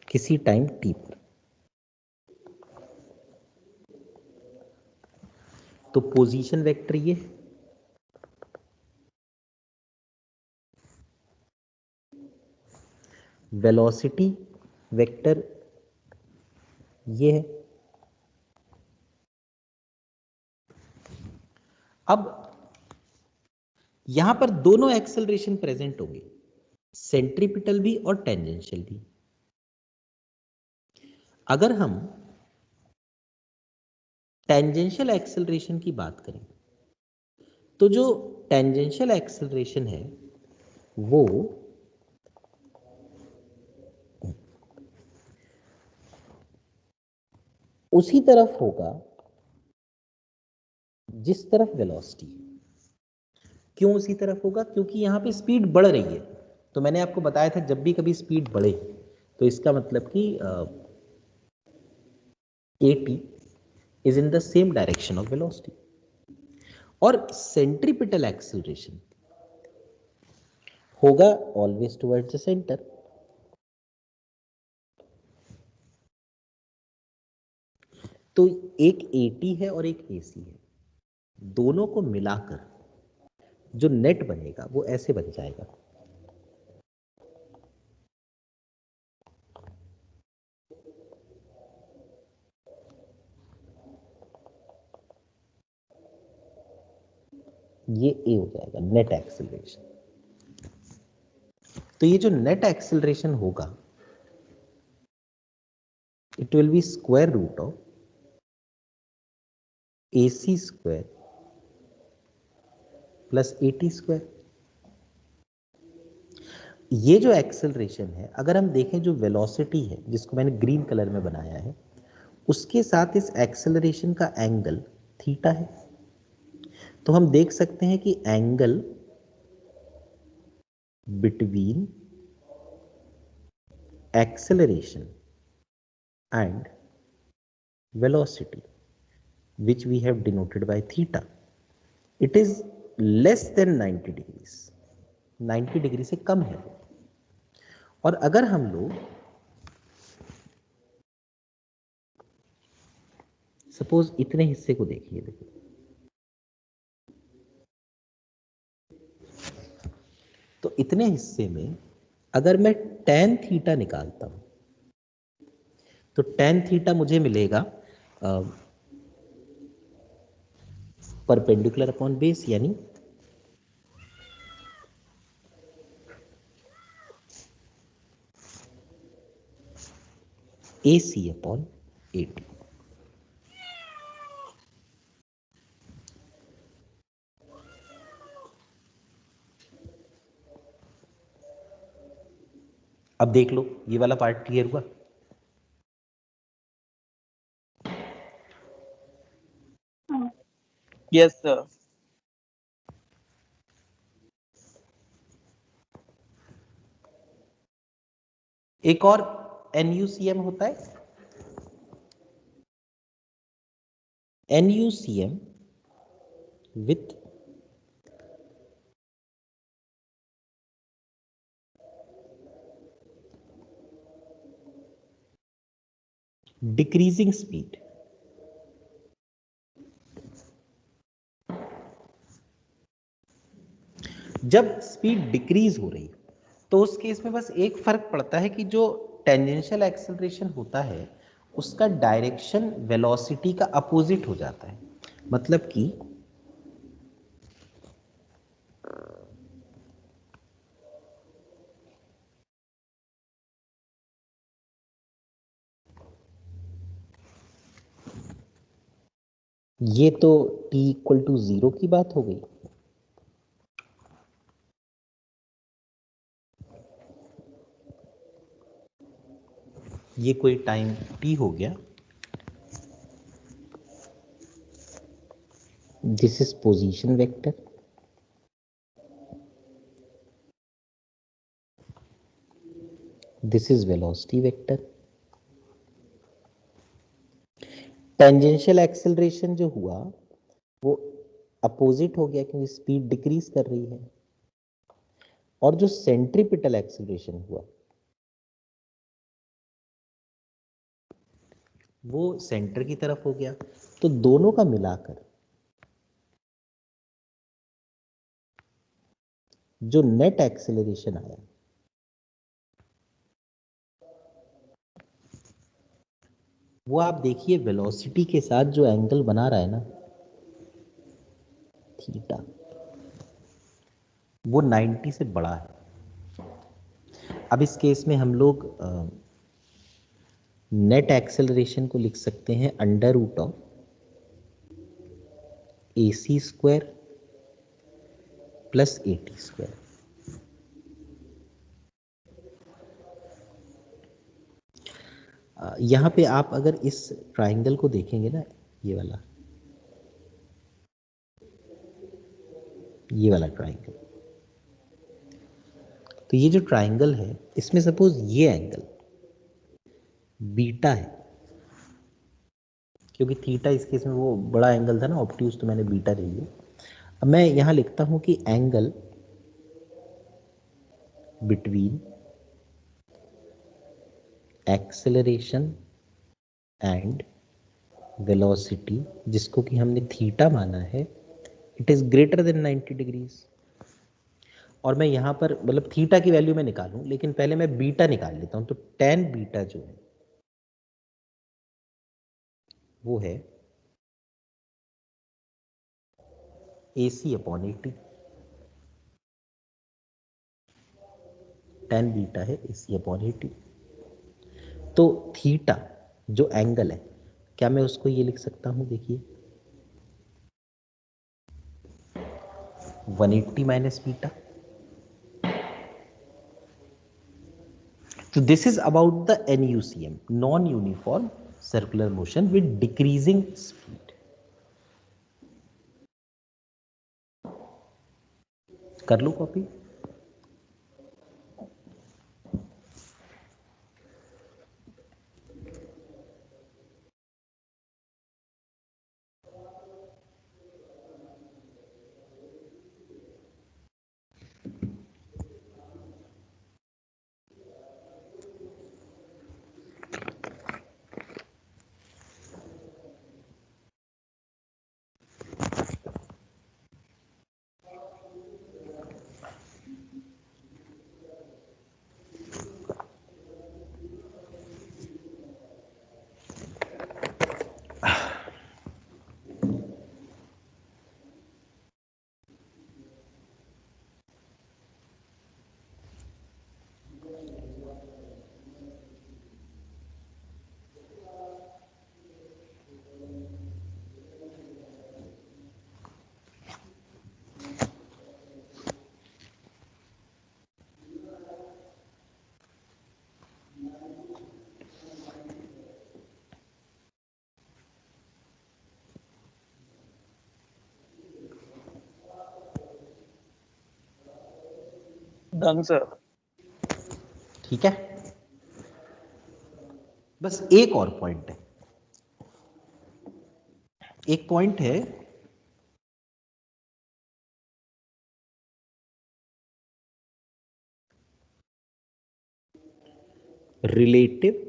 किसी टाइम t पर, तो पोजीशन वेक्टर ये, वेलोसिटी वेक्टर ये है। अब यहां पर दोनों एक्सेलरेशन प्रेजेंट होंगे, सेंट्रीपिटल भी और टेंजेंशियल भी। अगर हम टेंजेंशियल एक्सेलरेशन की बात करें तो जो टेंजेंशियल एक्सेलरेशन है वो उसी तरफ होगा जिस तरफ वेलोसिटी है। क्यों उसी तरफ होगा? क्योंकि यहाँ पे स्पीड बढ़ रही है। तो मैंने आपको बताया था जब भी कभी स्पीड बढ़े तो इसका मतलब कि AT is in the same direction of velocity। और सेंट्रीपिटल एक्सेलरेशन होगा ऑलवेज टुवर्ड्स द सेंटर। तो एक AT है और एक AC है, दोनों को मिलाकर जो नेट बनेगा वो ऐसे बन जाएगा। ये A हो जाएगा नेट एक्सेलरेशन। तो ये जो नेट एक्सेलरेशन होगा it will be square root of AC square plus AT square. ये जो एक्सेलरेशन है, अगर हम देखें जो वेलोसिटी है जिसको मैंने ग्रीन कलर में बनाया है, उसके साथ इस एक्सेलरेशन का एंगल थीटा है। तो हम देख सकते हैं कि angle between acceleration and velocity which we have denoted by theta, it is less than 90 degrees, 90 degree से कम है। और अगर हम लोग सपोज इतने हिस्से को देखिए, देखो तो इतने हिस्से में अगर मैं tan थीटा निकालता हूं तो tan थीटा मुझे मिलेगा परपेंडिकुलर अपॉन बेस, यानी AC अपॉन AT। अब देख लो ये वाला पार्ट क्लियर हुआ? Yes, sir. एक और NUCM होता है, NUCM विथ डिक्रीजिंग स्पीड। जब स्पीड डिक्रीज हो रही तो उस केस में बस एक फर्क पड़ता है कि जो टेंजेंशियल एक्सेलरेशन होता है उसका डायरेक्शन वेलोसिटी का अपोजिट हो जाता है। मतलब कि ये तो t इक्वल टू 0 की बात हो गई। ये कोई टाइम t हो गया। This is position vector, this is velocity vector. Tangential acceleration जो हुआ वो अपोजिट हो गया क्योंकि स्पीड डिक्रीज कर रही है, और जो सेंट्रीपिटल एक्सेलरेशन हुआ वो सेंटर की तरफ हो गया। तो दोनों का मिलाकर जो नेट एक्सेलरेशन आया वो आप देखिए वेलोसिटी के साथ जो एंगल बना रहा है ना थीटा, वो 90 से बड़ा है। अब इस केस में हम लोग नेट एक्सेलरेशन को लिख सकते हैं under root of AC square plus AT square. यहाँ पे आप अगर इस ट्राइंगल को देखेंगे ना, ये वाला ट्राइंगल, तो ये जो ट्राइंगल है इसमें सपोज ये एंगल बीटा है, क्योंकि थीटा इस केस में वो बड़ा एंगल था ना ऑब्ट्यूज, तो मैंने बीटा ले लिया। अब मैं यहां लिखता हूं कि angle between acceleration and velocity, जिसको कि हमने थीटा माना है, it is greater than 90 degrees. और मैं यहां पर मतलब थीटा की वैल्यू मैं निकालूं, लेकिन पहले मैं बीटा निकाल लेता हूं। तो tan बीटा जो है वो है AC अपॉन 80। tan बीटा है AC अपॉन 80। तो थीटा जो एंगल है, क्या मैं उसको ये लिख सकता हूं, देखिए 180 minus beta. So this is about the NUCM, non-uniform circular motion with decreasing speed. कर लो कॉपी। Done sir. ठीक है, बस एक और पॉइंट है, एक पॉइंट है रिलेटिव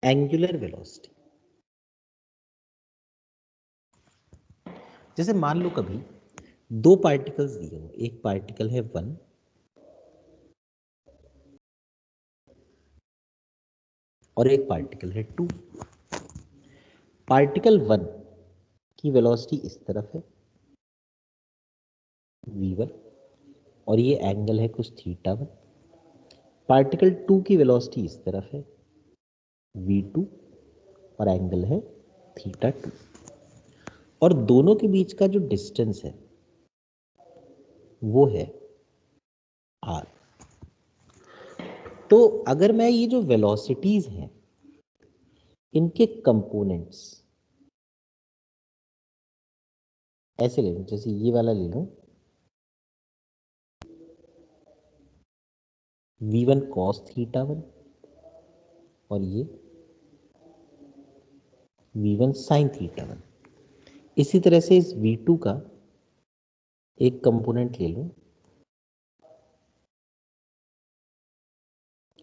एंगुलर वेलोसिटी। जैसे मान लो कभी दो पार्टिकल्स दिए हो, एक पार्टिकल है 1 और एक पार्टिकल है 2। पार्टिकल 1 की वेलोसिटी इस तरफ है v1, और ये एंगल है कुछ θ1। पार्टिकल 2 की वेलोसिटी इस तरफ है v2 और एंगल है θ2, और दोनों के बीच का जो डिस्टेंस है वो है r। तो अगर मैं ये जो वेलोसिटीज हैं इनके कंपोनेंट्स ऐसे ले लूं, जैसे ये वाला ले लूं v1 cos θ1 और ये v1 sin θ1। इसी तरह से इस v2 का एक कंपोनेंट ले लूं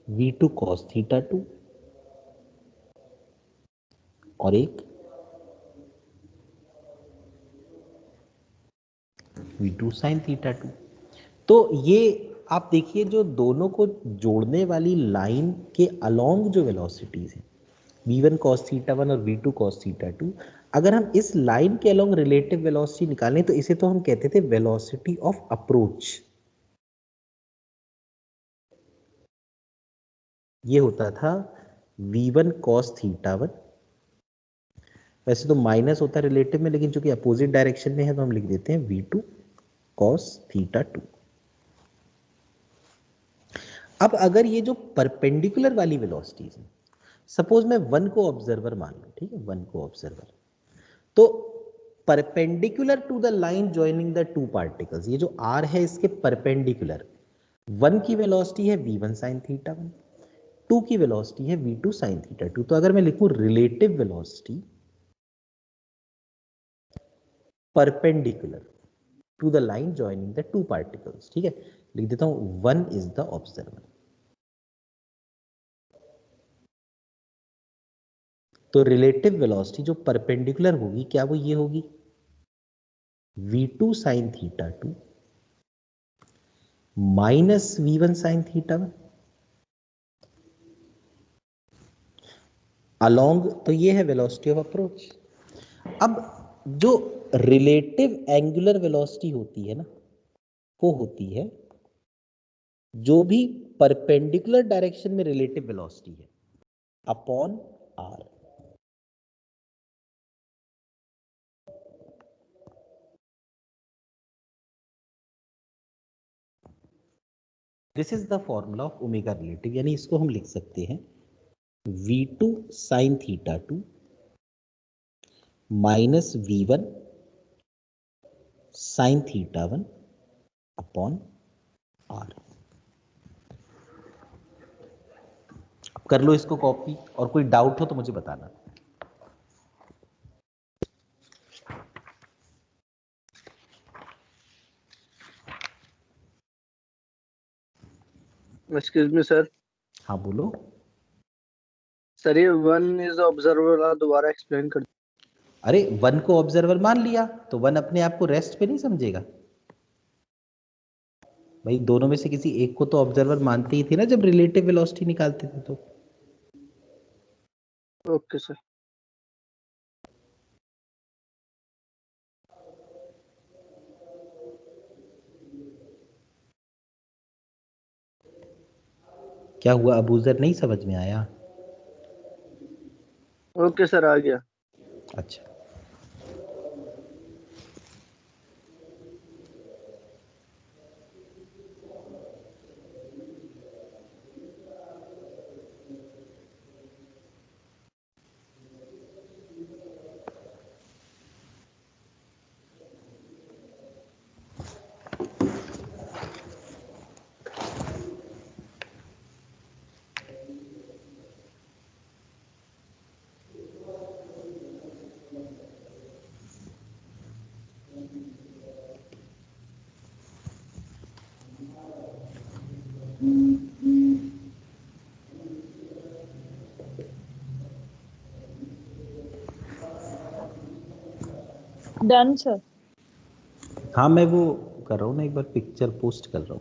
v2 cos θ2 और एक v2 sin θ2। तो ये आप देखिए, जो दोनों को जोड़ने वाली लाइन के अलोंग जो वेलोसिटीज है v1 cos θ1 और v2 cos θ2, अगर हम इस लाइन के अलोंग रिलेटिव वेलोसिटी निकालें तो इसे तो हम कहते थे वेलोसिटी ऑफ अप्रोच। ये होता था v1 cos θ1। वैसे तो माइनस होता है रिलेटिव में, लेकिन चूंकि अपोजिट डायरेक्शन में है तो हम लिख देते हैं v2 cos θ2। अब अगर ये जो परपेंडिकुलर वाली वेलोसिटीज है, सपोज मैं 1 को ऑब्जर्वर मान लूं, ठीक है, 1 को ऑब्जर्वर, तो perpendicular to the line joining the two particles, ये जो r है इसके परपेंडिकुलर 1 की वेलोसिटी है v1 sin θ1, 2 की वेलोसिटी है v2 sin θ2। तो अगर मैं लिखूं relative velocity perpendicular to the line joining the two particles, ठीक है, लिख देता हूं 1 इज द ऑब्जर्वर। तो रिलेटिव वेलोसिटी जो परपेंडिकुलर होगी, क्या वो ये होगी v2 sin θ2 minus v1 sin θ1 along, तो ये है वेलोसिटी ऑफ अप्रोच। अब जो रिलेटिव एंगुलर वेलोसिटी होती है ना, वो होती है जो भी परपेंडिकुलर डायरेक्शन में रिलेटिव वेलोसिटी है upon r। This is the formula of omega relative, यानी इसको हम लिख सकते हैं v2 sin θ2 minus v1 sin θ1 upon r। कर लो इसको कॉपी, और कोई डाउट हो तो मुझे बताना। Excuse me sir. हाँ बोलो। सर ये 1 इज ऑब्जर्वर वाला दोबारा एक्सप्लेन कर। अरे 1 को ऑब्जर्वर मान लिया तो 1 अपने आप को रेस्ट पे नहीं समझेगा भाई, दोनों में से किसी एक को तो ऑब्जर्वर मानते ही थे ना जब रिलेटिव वेलोसिटी निकालते थे। तो ओके सर। क्या हुआ अबूजर, नहीं समझ में आया? ओके सर, आ गया। अच्छा, डन सर। हाँ मैं वो कर रहा हूँ ना, एक बार पिक्चर पोस्ट कर रहा हूँ।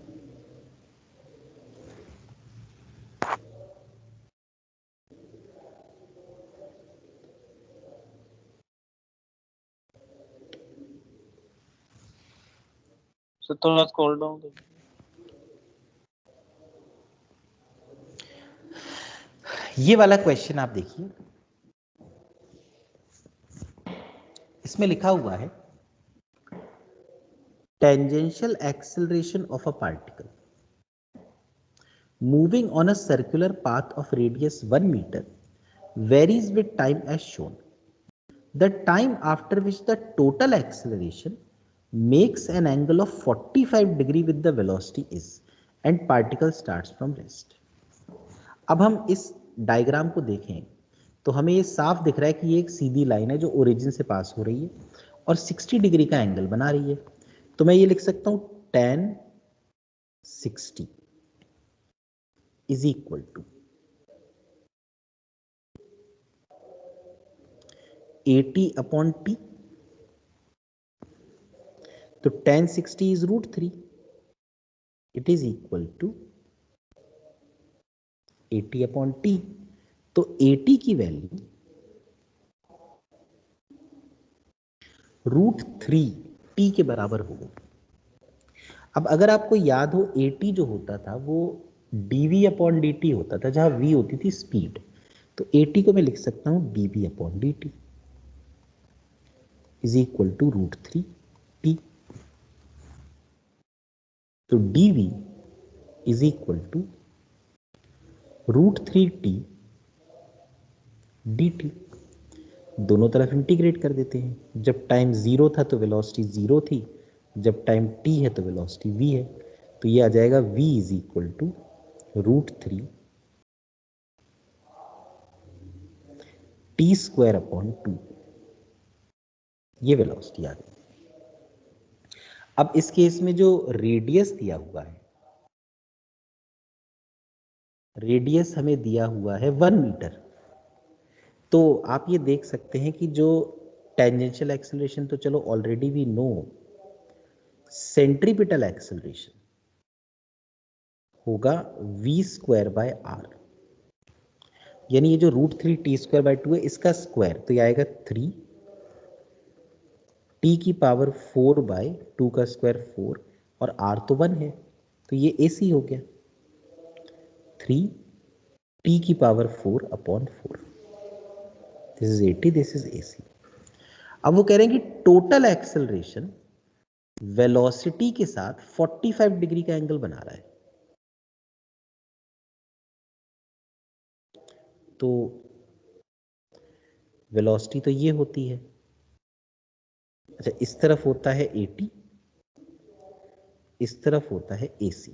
सर थोड़ा स्क्रॉल डाउन कर। ये वाला क्वेश्चन आप देखिए, इसमें लिखा हुआ है tangential acceleration of a particle moving on a circular path of radius 1 meter varies with time as shown. The time after which the total acceleration makes an angle of 45 degree with the velocity is and particle starts from rest. अब हम इस diagram को देखें तो हमें ये साफ दिख रहा है कि ये एक सीधी लाइन है जो ओरिजिन से पास हो रही है और 60 डिग्री का एंगल बना रही है। तो मैं ये लिख सकता हूं tan 60 is equal to 80 upon t. तो tan 60 is √3, it is equal to 80 upon t. तो 80 की वैल्यू √3 t के बराबर होगा। अब अगर आपको याद हो at जो होता था वो dv/dt होता था, जहां v होती थी स्पीड, तो at को मैं लिख सकता हूं dv/dt is equal to √3 t। तो dv is equal to √3 t dt। दोनों तरफ इंटीग्रेट कर देते हैं। जब टाइम 0 था तो वेलोसिटी 0 थी, जब टाइम t है तो वेलोसिटी v है। तो ये आ जाएगा v is equal to √3 t²/2। ये वेलोसिटी आ गई। अब इस केस में जो रेडियस दिया हुआ है, रेडियस हमें दिया हुआ है 1 मीटर। तो आप ये देख सकते हैं कि जो टेंजेंशियल एक्सेलरेशन तो चलो already we know, centripetal acceleration होगा v²/r, यानी ये जो √3 t²/2 है इसका स्क्वायर, तो ये आएगा 3 t⁴/2 का स्क्वायर 4 और r तो 1 है, तो ये ac हो गया 3 t⁴/4। This is 80, this is ac। अब वो कह रहे हैं कि टोटल एक्सेलरेशन वेलोसिटी के साथ 45 डिग्री का एंगल बना रहा है। तो वेलोसिटी तो ये होती है, अच्छा इस तरफ होता है 80, इस तरफ होता है AC,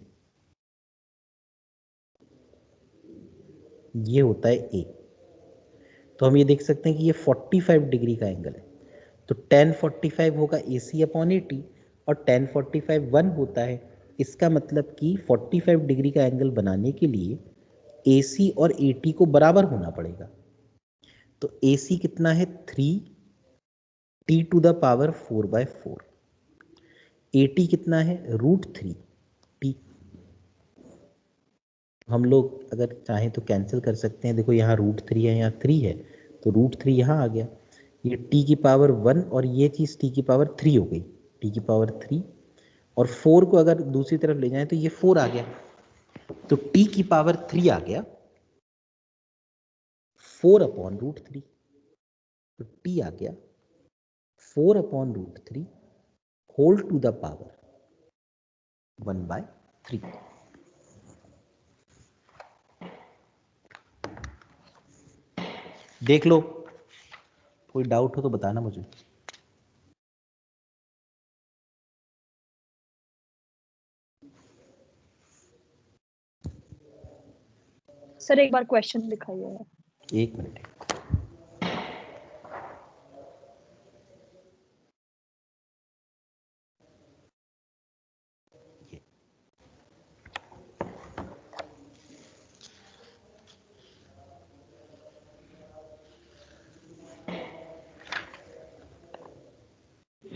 ये होता है A। तो हम ये देख सकते हैं कि ये 45 डिग्री का एंगल है, तो tan 45 होगा AC/80 और tan 45 1 होता है। इसका मतलब कि 45 डिग्री का एंगल बनाने के लिए AC और AT को बराबर होना पड़ेगा। तो AC कितना है 3 t⁴/4। AT कितना है √3 t। हम लोग अगर चाहें तो कैंसिल कर सकते हैं, देखो यहाँ √3 है, यहाँ 3 है, तो √3 यहाँ आ गया, ये t⁴1 और ये चीज t⁴3 हो गई, t⁴3 और 4 को अगर दूसरी तरफ ले जाएं तो ये 4 आ गया, तो t⁴3 आ गया 4/√3, तो t आ गया 4/√3 होल टू द पावर 1/3। देख लो, कोई डाउट हो तो बताना मुझे। सर एक बार क्वेश्चन दिखाइएगा। एक मिनट।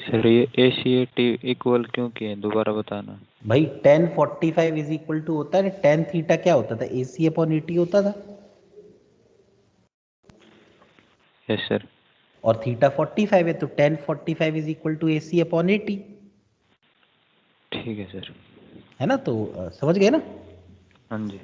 सर ये ACAT इक्वल क्यों किए, दोबारा बताना। भाई tan 45 इज इक्वल टू होता है tan थीटा, क्या होता था AC/80 होता था, यस सर। और थीटा 45 है तो tan 45 is equal to AC/80, ठीक है सर। है ना। तो समझ गए ना। हाँ जी।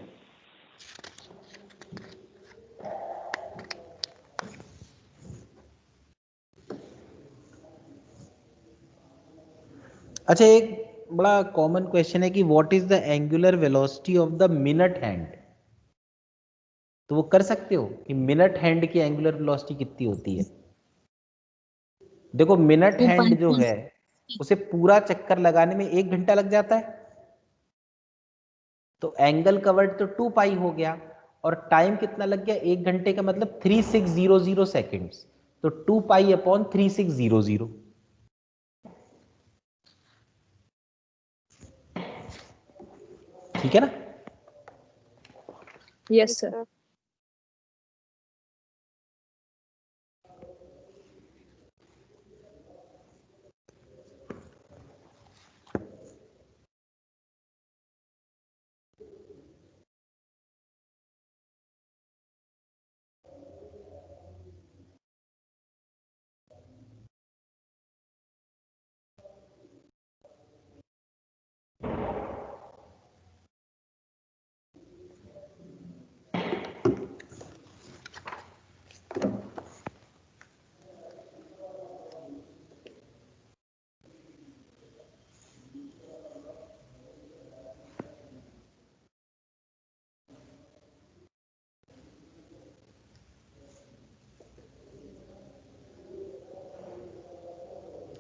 अच्छा, एक बड़ा कॉमन क्वेश्चन है कि what is the angular velocity of the minute hand. तो वो कर सकते हो कि मिनट हैंड की एंगुलर वेलोसिटी कितनी होती है। देखो मिनट हैंड जो है उसे पूरा चक्कर लगाने में 1 घंटा लग जाता है, तो एंगल कवर्ड तो 2 पाई हो गया, और टाइम कितना लग गया 1 घंटे का, मतलब 3600 सेकेंड्स, तो 2 पाई/3600। ठीक है ना। Yes sir.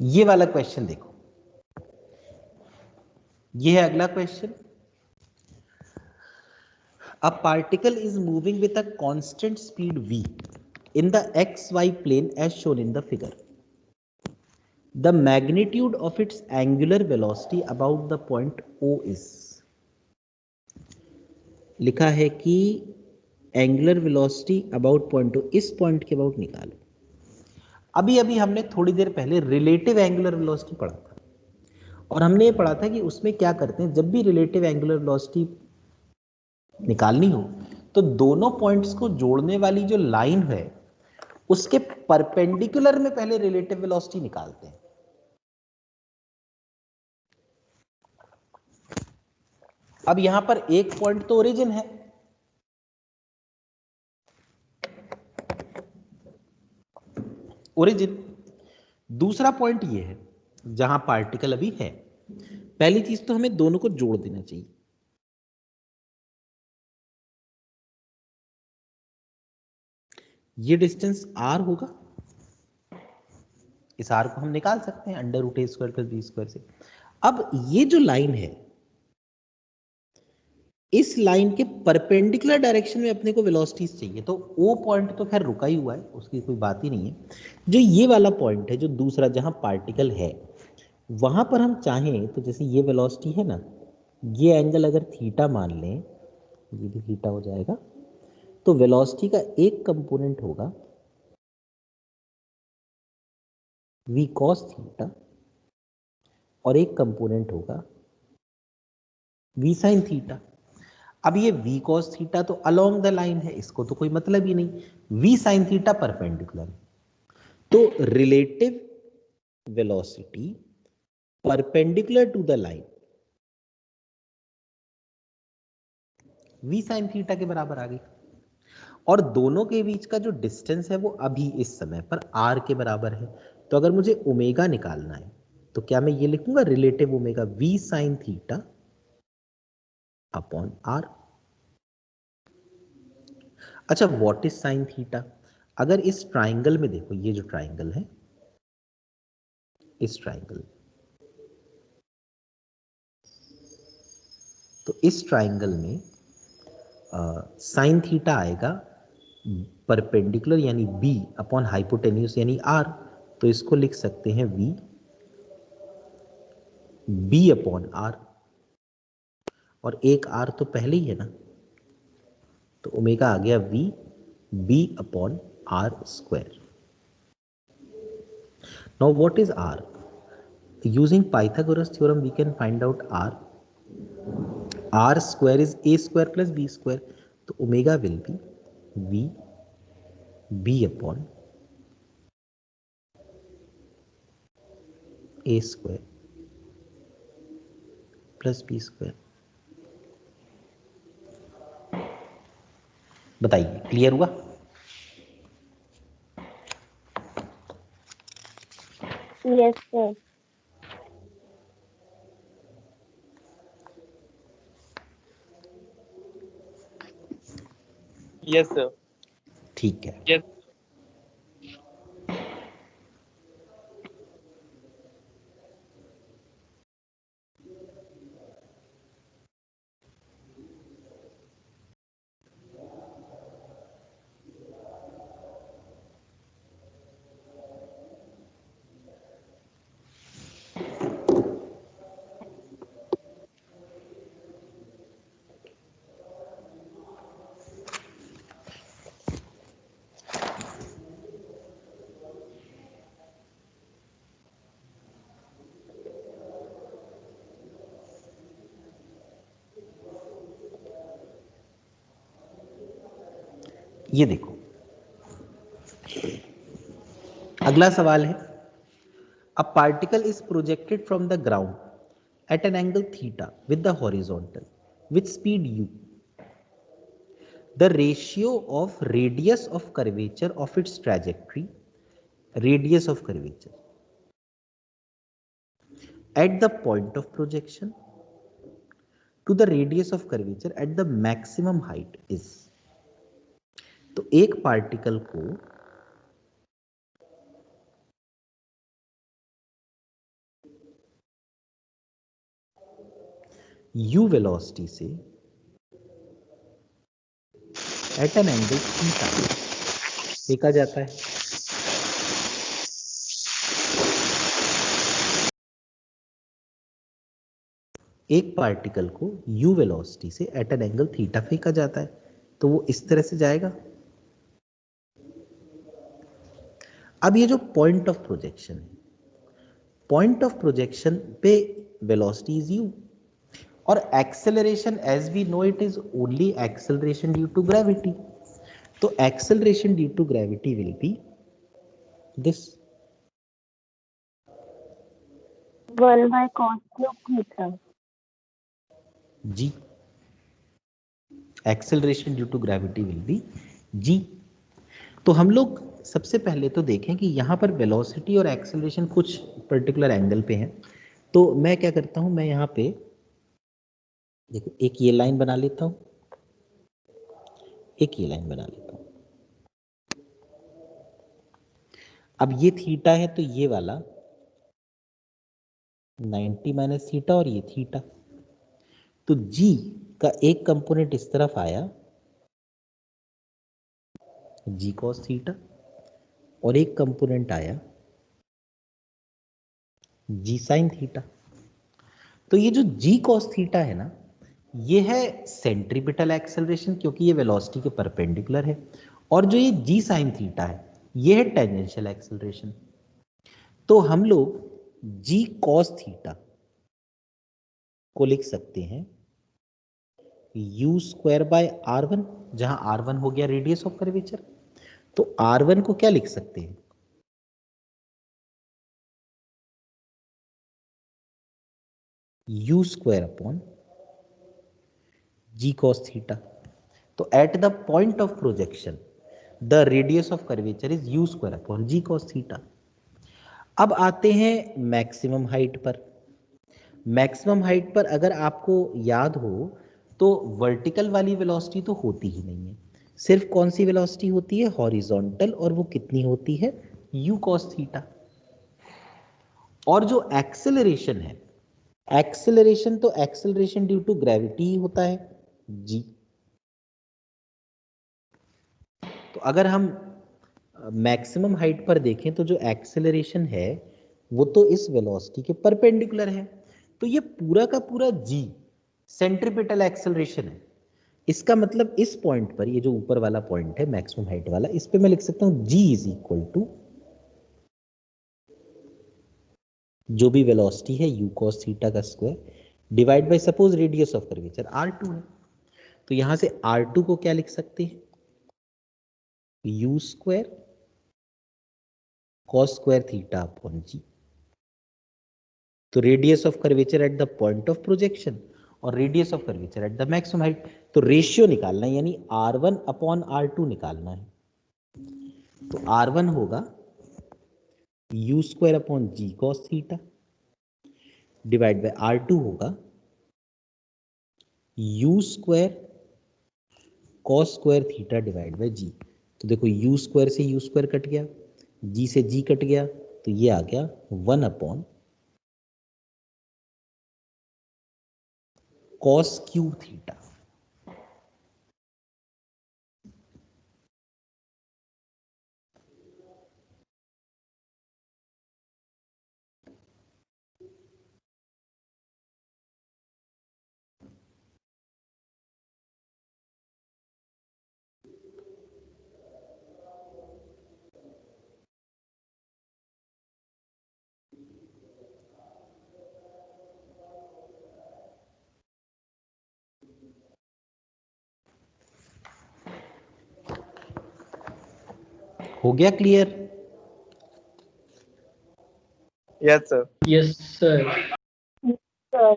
ये वाला क्वेश्चन देखो, ये है अगला question. A particle is moving with a constant speed v in the xy plane as shown in the figure. The magnitude of its angular velocity about the point O is. लिखा है कि angular velocity about point O, इस point के about निकालो। अभी अभी हमने थोड़ी देर पहले रिलेटिव एंगुलर वेलोसिटी पढ़ा था, और हमने ये पढ़ा था कि उसमें क्या करते हैं, जब भी रिलेटिव एंगुलर वेलोसिटी निकालनी हो तो दोनों पॉइंट्स को जोड़ने वाली जो लाइन है उसके परपेंडिकुलर में पहले रिलेटिव वेलोसिटी निकालते हैं। अब यहां पर एक पॉइंट तो ओरिजिन है, ओरिजिन। दूसरा पॉइंट ये है जहां पार्टिकल अभी है। पहली चीज तो हमें दोनों को जोड़ देना चाहिए। ये डिस्टेंस r होगा, इस r को हम निकाल सकते हैं अंडर रूट ए स्क्वायर प्लस बी स्क्वायर से। अब ये जो लाइन है, इस लाइन के परपेंडिकुलर डायरेक्शन में अपने को वेलोसिटीज चाहिए, तो ओ पॉइंट तो खैर रुका ही हुआ है, उसकी कोई बात ही नहीं है। जो ये वाला पॉइंट है, जो दूसरा जहां पार्टिकल है, वहां पर हम चाहें तो जैसे ये वेलोसिटी है ना, ये एंगल अगर थीटा मान लें, ये भी थीटा हो जाएगा, तो वेलोसिटी का एक कंपोनेंट होगा v cos थीटा और एक कंपोनेंट होगा v sin थीटा। अब ये v cos थीटा तो अलोंग द लाइन है, इसको तो कोई मतलब ही नहीं। v sin थीटा परपेंडिकुलर, तो relative velocity perpendicular to the line v sin theta के बराबर आ गई। और दोनों के बीच का जो डिस्टेंस है वो अभी इस समय पर r के बराबर है। तो अगर मुझे ओमेगा निकालना है तो क्या मैं ये लिखूंगा relative omega v sin theta upon r। अच्छा, व्हाट इज साइन थीटा? अगर इस ट्राइंगल में देखो, ये जो ट्राइंगल है, इस ट्राइंगल, तो इस ट्राइंगल में साइन थीटा आएगा परपेंडिकुलर यानी b अपॉन हाइपोटेन्यूस यानी r। तो इसको लिख सकते हैं v b अपॉन r, और एक r तो पहले ही है ना, तो ओमेगा आ गया v b upon r square. Now what is r? Using Pythagoras theorem we can find out r। r square is a square plus b square, तो omega will be v b upon a square plus b square. बताइए, clear हुआ? Yes sir. Yes sir. ठीक है। Yes. ये देखो, अगला सवाल है, a particle is projected from the ground at an angle theta with the horizontal with speed u. The ratio of radius of curvature of its trajectory, radius of curvature at the point of projection to the radius of curvature at the maximum height is. तो एक particle को u velocity से eight an angle theta फेंका जाता है। एक particle को u velocity से एट एन एंगल थीटा फेंका जाता है, तो वो इस तरह से जाएगा। अब ये जो पॉइंट ऑफ प्रोजेक्शन है, पॉइंट ऑफ प्रोजेक्शन पे वेलोसिटी इज u और acceleration as we know it is only acceleration due to gravity. तो acceleration due to gravity will be this 1/cos³ theta. g, acceleration due to gravity will be g। तो हम लोग सबसे पहले तो देखें कि यहाँ पर वेलोसिटी और एक्सेलरेशन कुछ पर्टिकुलर एंगल पे हैं। तो मैं क्या करता हूँ, मैं यहाँ पे देखो एक ये लाइन बना लेता हूँ, एक ये लाइन बना लेता हूँ। अब ये थीटा है तो ये वाला 90 माइनस थीटा और ये थीटा। तो g का एक कंपोनेंट इस तरफ आया g cos थीटा और एक कंपोनेंट आया g sin थीटा। तो ये जो g cos थीटा है ना, ये है सेंट्रीपिटल एक्सेलरेशन क्योंकि ये वेलोसिटी के परपेंडिकुलर है, और जो ये g sin थीटा है ये है टेंजेंशियल एक्सेलरेशन। तो हम लोग g cos थीटा को लिख सकते हैं u²/r1, जहां r1 हो गया रेडियस ऑफ कर्वेचर। तो r1 को क्या लिख सकते हैं, u²/g cos थीटा। तो eight the point of projection the radius of curvature is u²/g cos theta. अब आते हैं मैक्सिमम हाइट पर। मैक्सिमम हाइट पर अगर आपको याद हो तो वर्टिकल वाली वेलोसिटी तो होती ही नहीं है, सिर्फ कौन सी वेलोसिटी होती है, हॉरिजॉन्टल, और वो कितनी होती है, u cos थीटा। और जो एक्सेलरेशन है, एक्सेलरेशन तो एक्सेलरेशन ड्यू टू ग्रेविटी ही होता है g। तो अगर हम मैक्सिमम हाइट पर देखें तो जो एक्सेलरेशन है वो तो इस वेलोसिटी के परपेंडिकुलर है। तो ये पूरा का पूरा g सेंट्रीपिटल एक्सेलरेशन है। इसका मतलब इस पॉइंट पर, ये जो ऊपर वाला पॉइंट है मैक्सिमम हाइट वाला, इस पे मैं लिख सकता हूं g इज इक्वल टू जो भी वेलोसिटी है u cos थीटा का square divide by suppose radius of curvature r2 है। तो यहां से r2 को क्या लिख सकते हैं, u² cos square theta upon g। तो radius of curvature at the point of projection और radius of curvature at the maximum height, तो रेशियो निकालना है, यानी r1 अपॉन r2 निकालना है। तो r1 होगा u² upon g cos theta divide by r2 होगा u² cos square theta divide by g। तो देखो u² से u² कट गया, g से g कट गया, तो ये आ गया 1 अपॉन cos³ थीटा। हो गया clear? Yes sir. Yes sir. Sir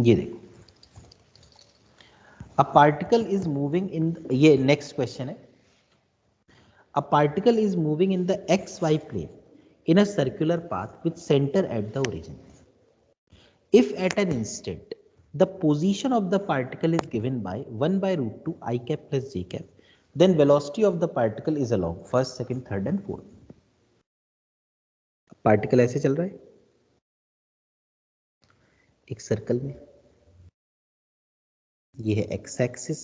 ये देखो, अ पार्टिकल इज मूविंग इन, ये नेक्स्ट क्वेश्चन है, a particle is moving in the XY plane in a circular path with center at the origin. If at an instant the position of the particle is given by 1 by root 2 I cap plus j cap, then velocity of the particle is along first, second, third and fourth. Particle ऐसे चल रहा है एक circle में, ये है x axis,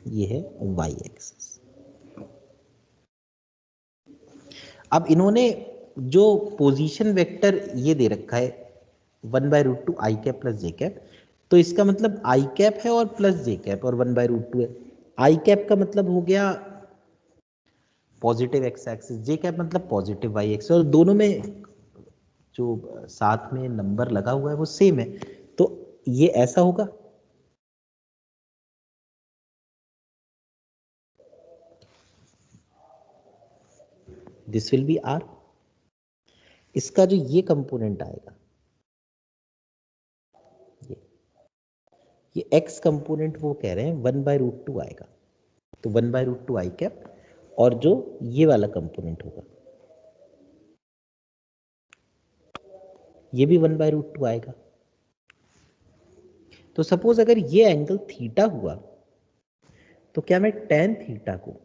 ये है y एक्सिस। अब इन्होंने जो पोजीशन वेक्टर ये दे रखा है 1 by root 2 I cap plus j cap, तो इसका मतलब आई कैप है और प्लस जे कैप और 1 बाय रूट 2 है। आई कैप का मतलब हो गया पॉजिटिव एक्स एक्सिस, जे कैप मतलब पॉजिटिव वाई एक्सिस, और दोनों में जो साथ में नंबर लगा हुआ है वो सेम है, तो ये ऐसा होगा। This will be r. इसका जो ये कंपोनेंट आएगा, ये x कंपोनेंट वो कह रहे हैं 1 बाय रूट 2 आएगा, तो 1 बाय रूट 2 आई कैप, और जो ये वाला कंपोनेंट होगा ये भी 1 बाय रूट 2 आएगा। तो सपोज अगर ये एंगल थीटा हुआ तो क्या मैं tan थीटा को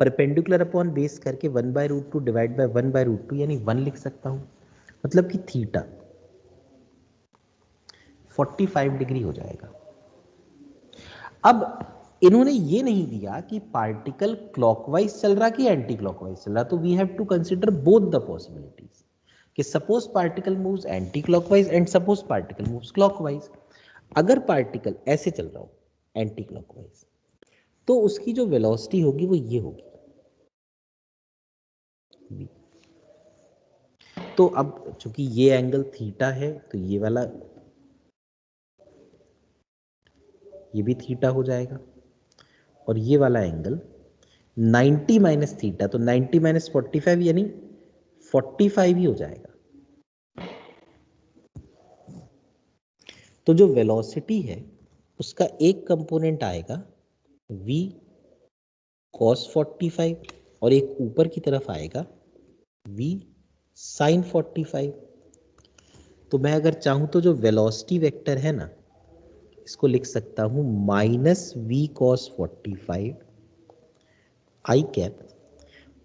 परपेंडिकुलर अपॉन बेस करके 1 by root 2 divide by 1 by root 2 यानी 1 लिख सकता हूं, मतलब कि थीटा 45 डिग्री हो जाएगा। अब इन्होंने ये नहीं दिया कि पार्टिकल क्लॉकवाइज चल रहा कि एंटी क्लॉकवाइज चल रहा, तो we have to consider both the possibilities कि suppose particle moves anti clockwise and suppose particle moves clockwise. अगर पार्टिकल ऐसे चल रहा हो एंटी क्लॉकवाइज तो उसकी जो वेलोसिटी होगी वो ये होगी v। तो अब चूंकि ये एंगल थीटा है तो ये वाला ये भी थीटा हो जाएगा, और ये वाला एंगल 90 माइनस थीटा, तो 90 माइनस 45 यानी 45 ही हो जाएगा। तो जो वेलोसिटी है उसका एक कंपोनेंट आएगा v cos 45 और एक ऊपर की तरफ आएगा v sin 45। तो मैं अगर चाहूं तो जो वेलोसिटी वेक्टर है ना, इसको लिख सकता हूं minus V cos 45 I cap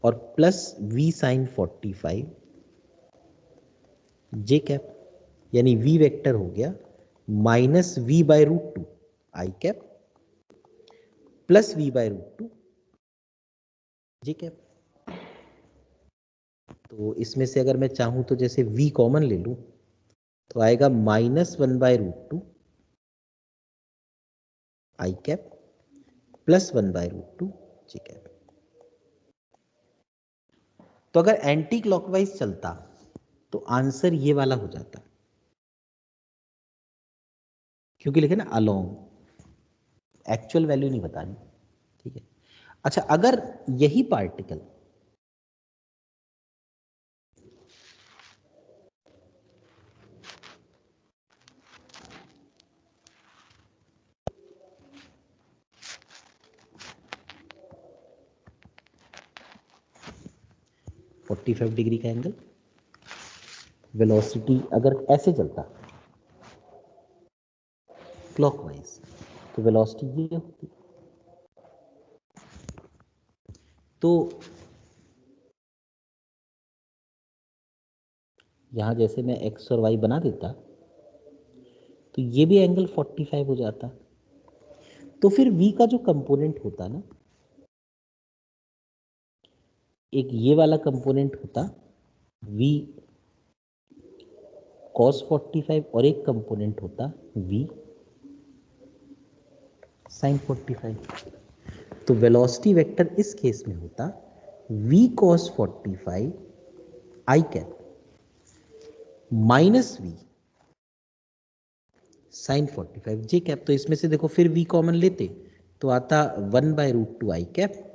और plus V sine 45 J cap, यानी वी वेक्टर हो गया minus V by root 2 I cap plus V by root 2 J cap. तो इसमें से अगर मैं चाहूं तो जैसे v कॉमन ले लूं तो आएगा minus 1 by root 2 I cap plus 1 by root 2 j cap. तो अगर एंटी क्लॉकवाइज चलता तो आंसर ये वाला हो जाता, क्योंकि लिखे ना अलोंग, एक्चुअल वैल्यू नहीं बतानी, ठीक है। अच्छा, अगर यही पार्टिकल फोर्टी 45 डिग्री का एंगल, वेलोसिटी अगर ऐसे चलता क्लॉकवाइज तो वेलोसिटी ये होती। तो यहां जैसे मैं x और y बना देता तो ये भी एंगल 45 हो जाता। तो फिर v का जो कंपोनेंट होता ना, एक ये वाला कंपोनेंट होता v cos 45 और एक कंपोनेंट होता v sin 45। तो वेलोसिटी वेक्टर इस केस में होता v cos 45 I cap minus v sin 45 J cap. तो इसमें से देखो फिर v कॉमन लेते तो आता 1 by root 2 I cap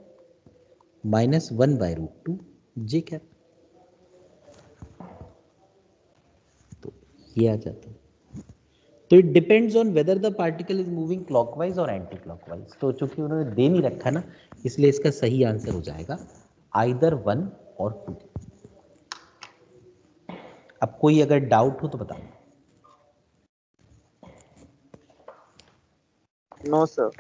minus 1 by root 2 J cap. तो ये आ जाता है। तो it depends on whether the particle is moving clockwise और एंटी क्लॉकवाइज। तो चूंकि उन्होंने दे नहीं रखा ना, इसलिए इसका सही आंसर हो जाएगा आइदर 1 और 2। अब कोई अगर डाउट हो तो बताओ। No sir.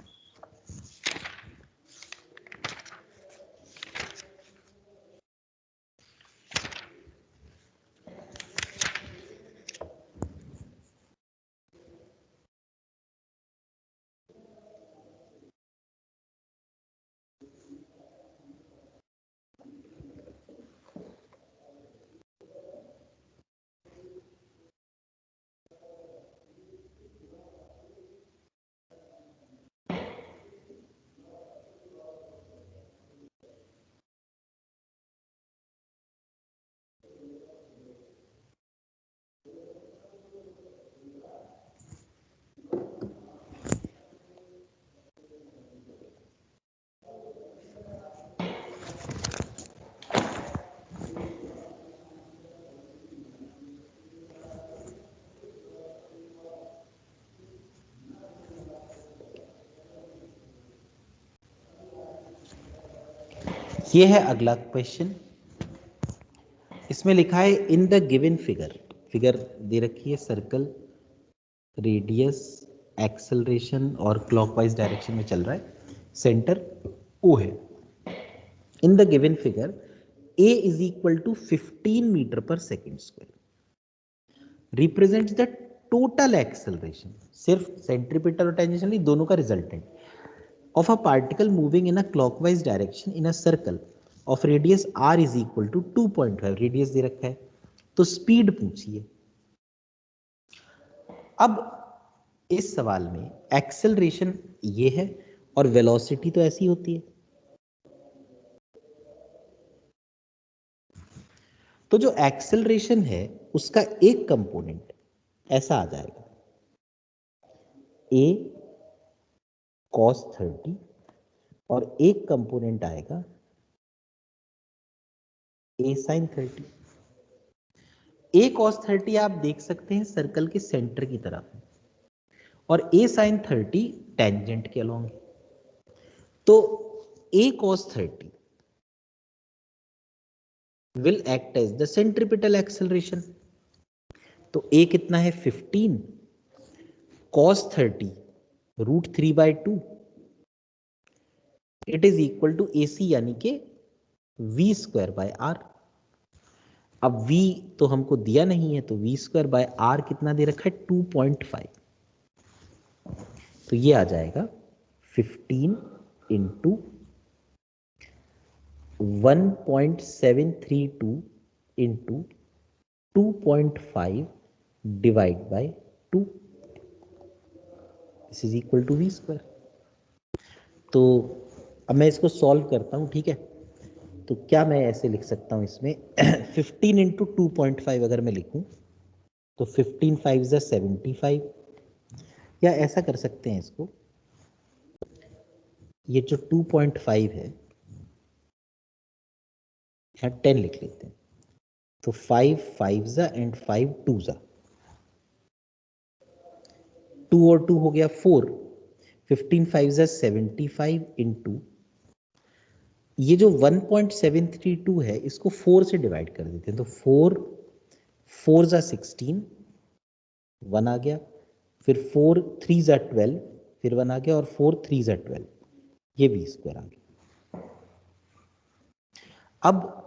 ये है अगला क्वेश्चन। इसमें लिखा है इन द गिवन फिगर दे रखी है, सर्कल, रेडियस, एक्सेलरेशन और क्लॉकवाइज डायरेक्शन में चल रहा है, सेंटर O है। In the given figure A is equal to 15 metre per second square represents the total acceleration, सिर्फ सेंट्रीपिटल और टेंजेंशियल नहीं, दोनों का resultant of a particle moving in a clockwise direction in a circle of radius r is equal to 2.5, radius दे रखा है, तो speed पूछिए। अब इस सवाल में एक्सेलरेशन ये है और वेलोसिटी तो ऐसी होती है। तो जो एक्सेलरेशन है उसका एक कंपोनेंट ऐसा आ जाएगा, a cos 30 और एक कंपोनेंट आएगा a sin 30। a cos 30 आप देख सकते हैं सर्कल के सेंटर की तरफ और a sin 30 टेंजेंट के अलोंग है। तो a cos 30 will act as the centripetal acceleration। तो a कितना है 15, cos 30 √3/2, it is equal to AC यानी कि v²/r। अब v तो हमको दिया नहीं है, तो v²/r कितना दे रखा है 2.5, तो ये आ जाएगा 15 into 1.732 into 2.5 divide by 2, this is equal to v²। तो अब मैं इसको सॉल्व करता हूं, ठीक है। तो क्या मैं ऐसे लिख सकता हूं इसमें 15 इंटू 2.5 अगर मैं लिखूं तो 15 5 ज़ा 75, या ऐसा कर सकते हैं इसको, ये जो 2.5 है यहाँ 10 लिख लेते हैं, तो 5 5 ज़ा एंड 5 2 ज़ा, 2 और 2 हो गया 4, 15 5 ज़ा 75 इंटू ये जो 1.732 है इसको 4 से डिवाइड कर देते हैं, तो 4 4 ज़ा 16, 1 आ गया, फिर 4 3 ज़ा 12, फिर 1 आ गया, और 4 3 ज़ा 12, ये v² आ गया। अब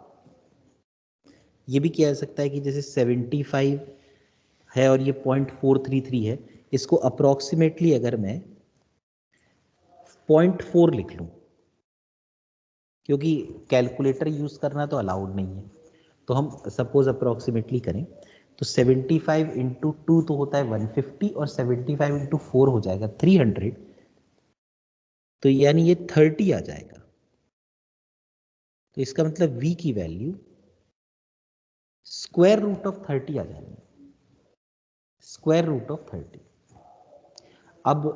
ये भी किया जा सकता है कि जैसे 75 है और ये 0.433 है, इसको अप्रोक्सीमेटली अगर मैं 0.4 लिख लूं, क्योंकि कैलकुलेटर यूज करना तो अलाउड नहीं है, तो हम सपोज अप्रोक्सीमेटली करें तो 75 इंटू 2 तो होता है 150 और 75 इंटू 4 हो जाएगा 300, तो यानी ये 30 आ जाएगा। तो इसका मतलब v की वैल्यू स्क्वायर रूट ऑफ 30 आ जाएगी, स्क्वायर रूट ऑफ 30। अब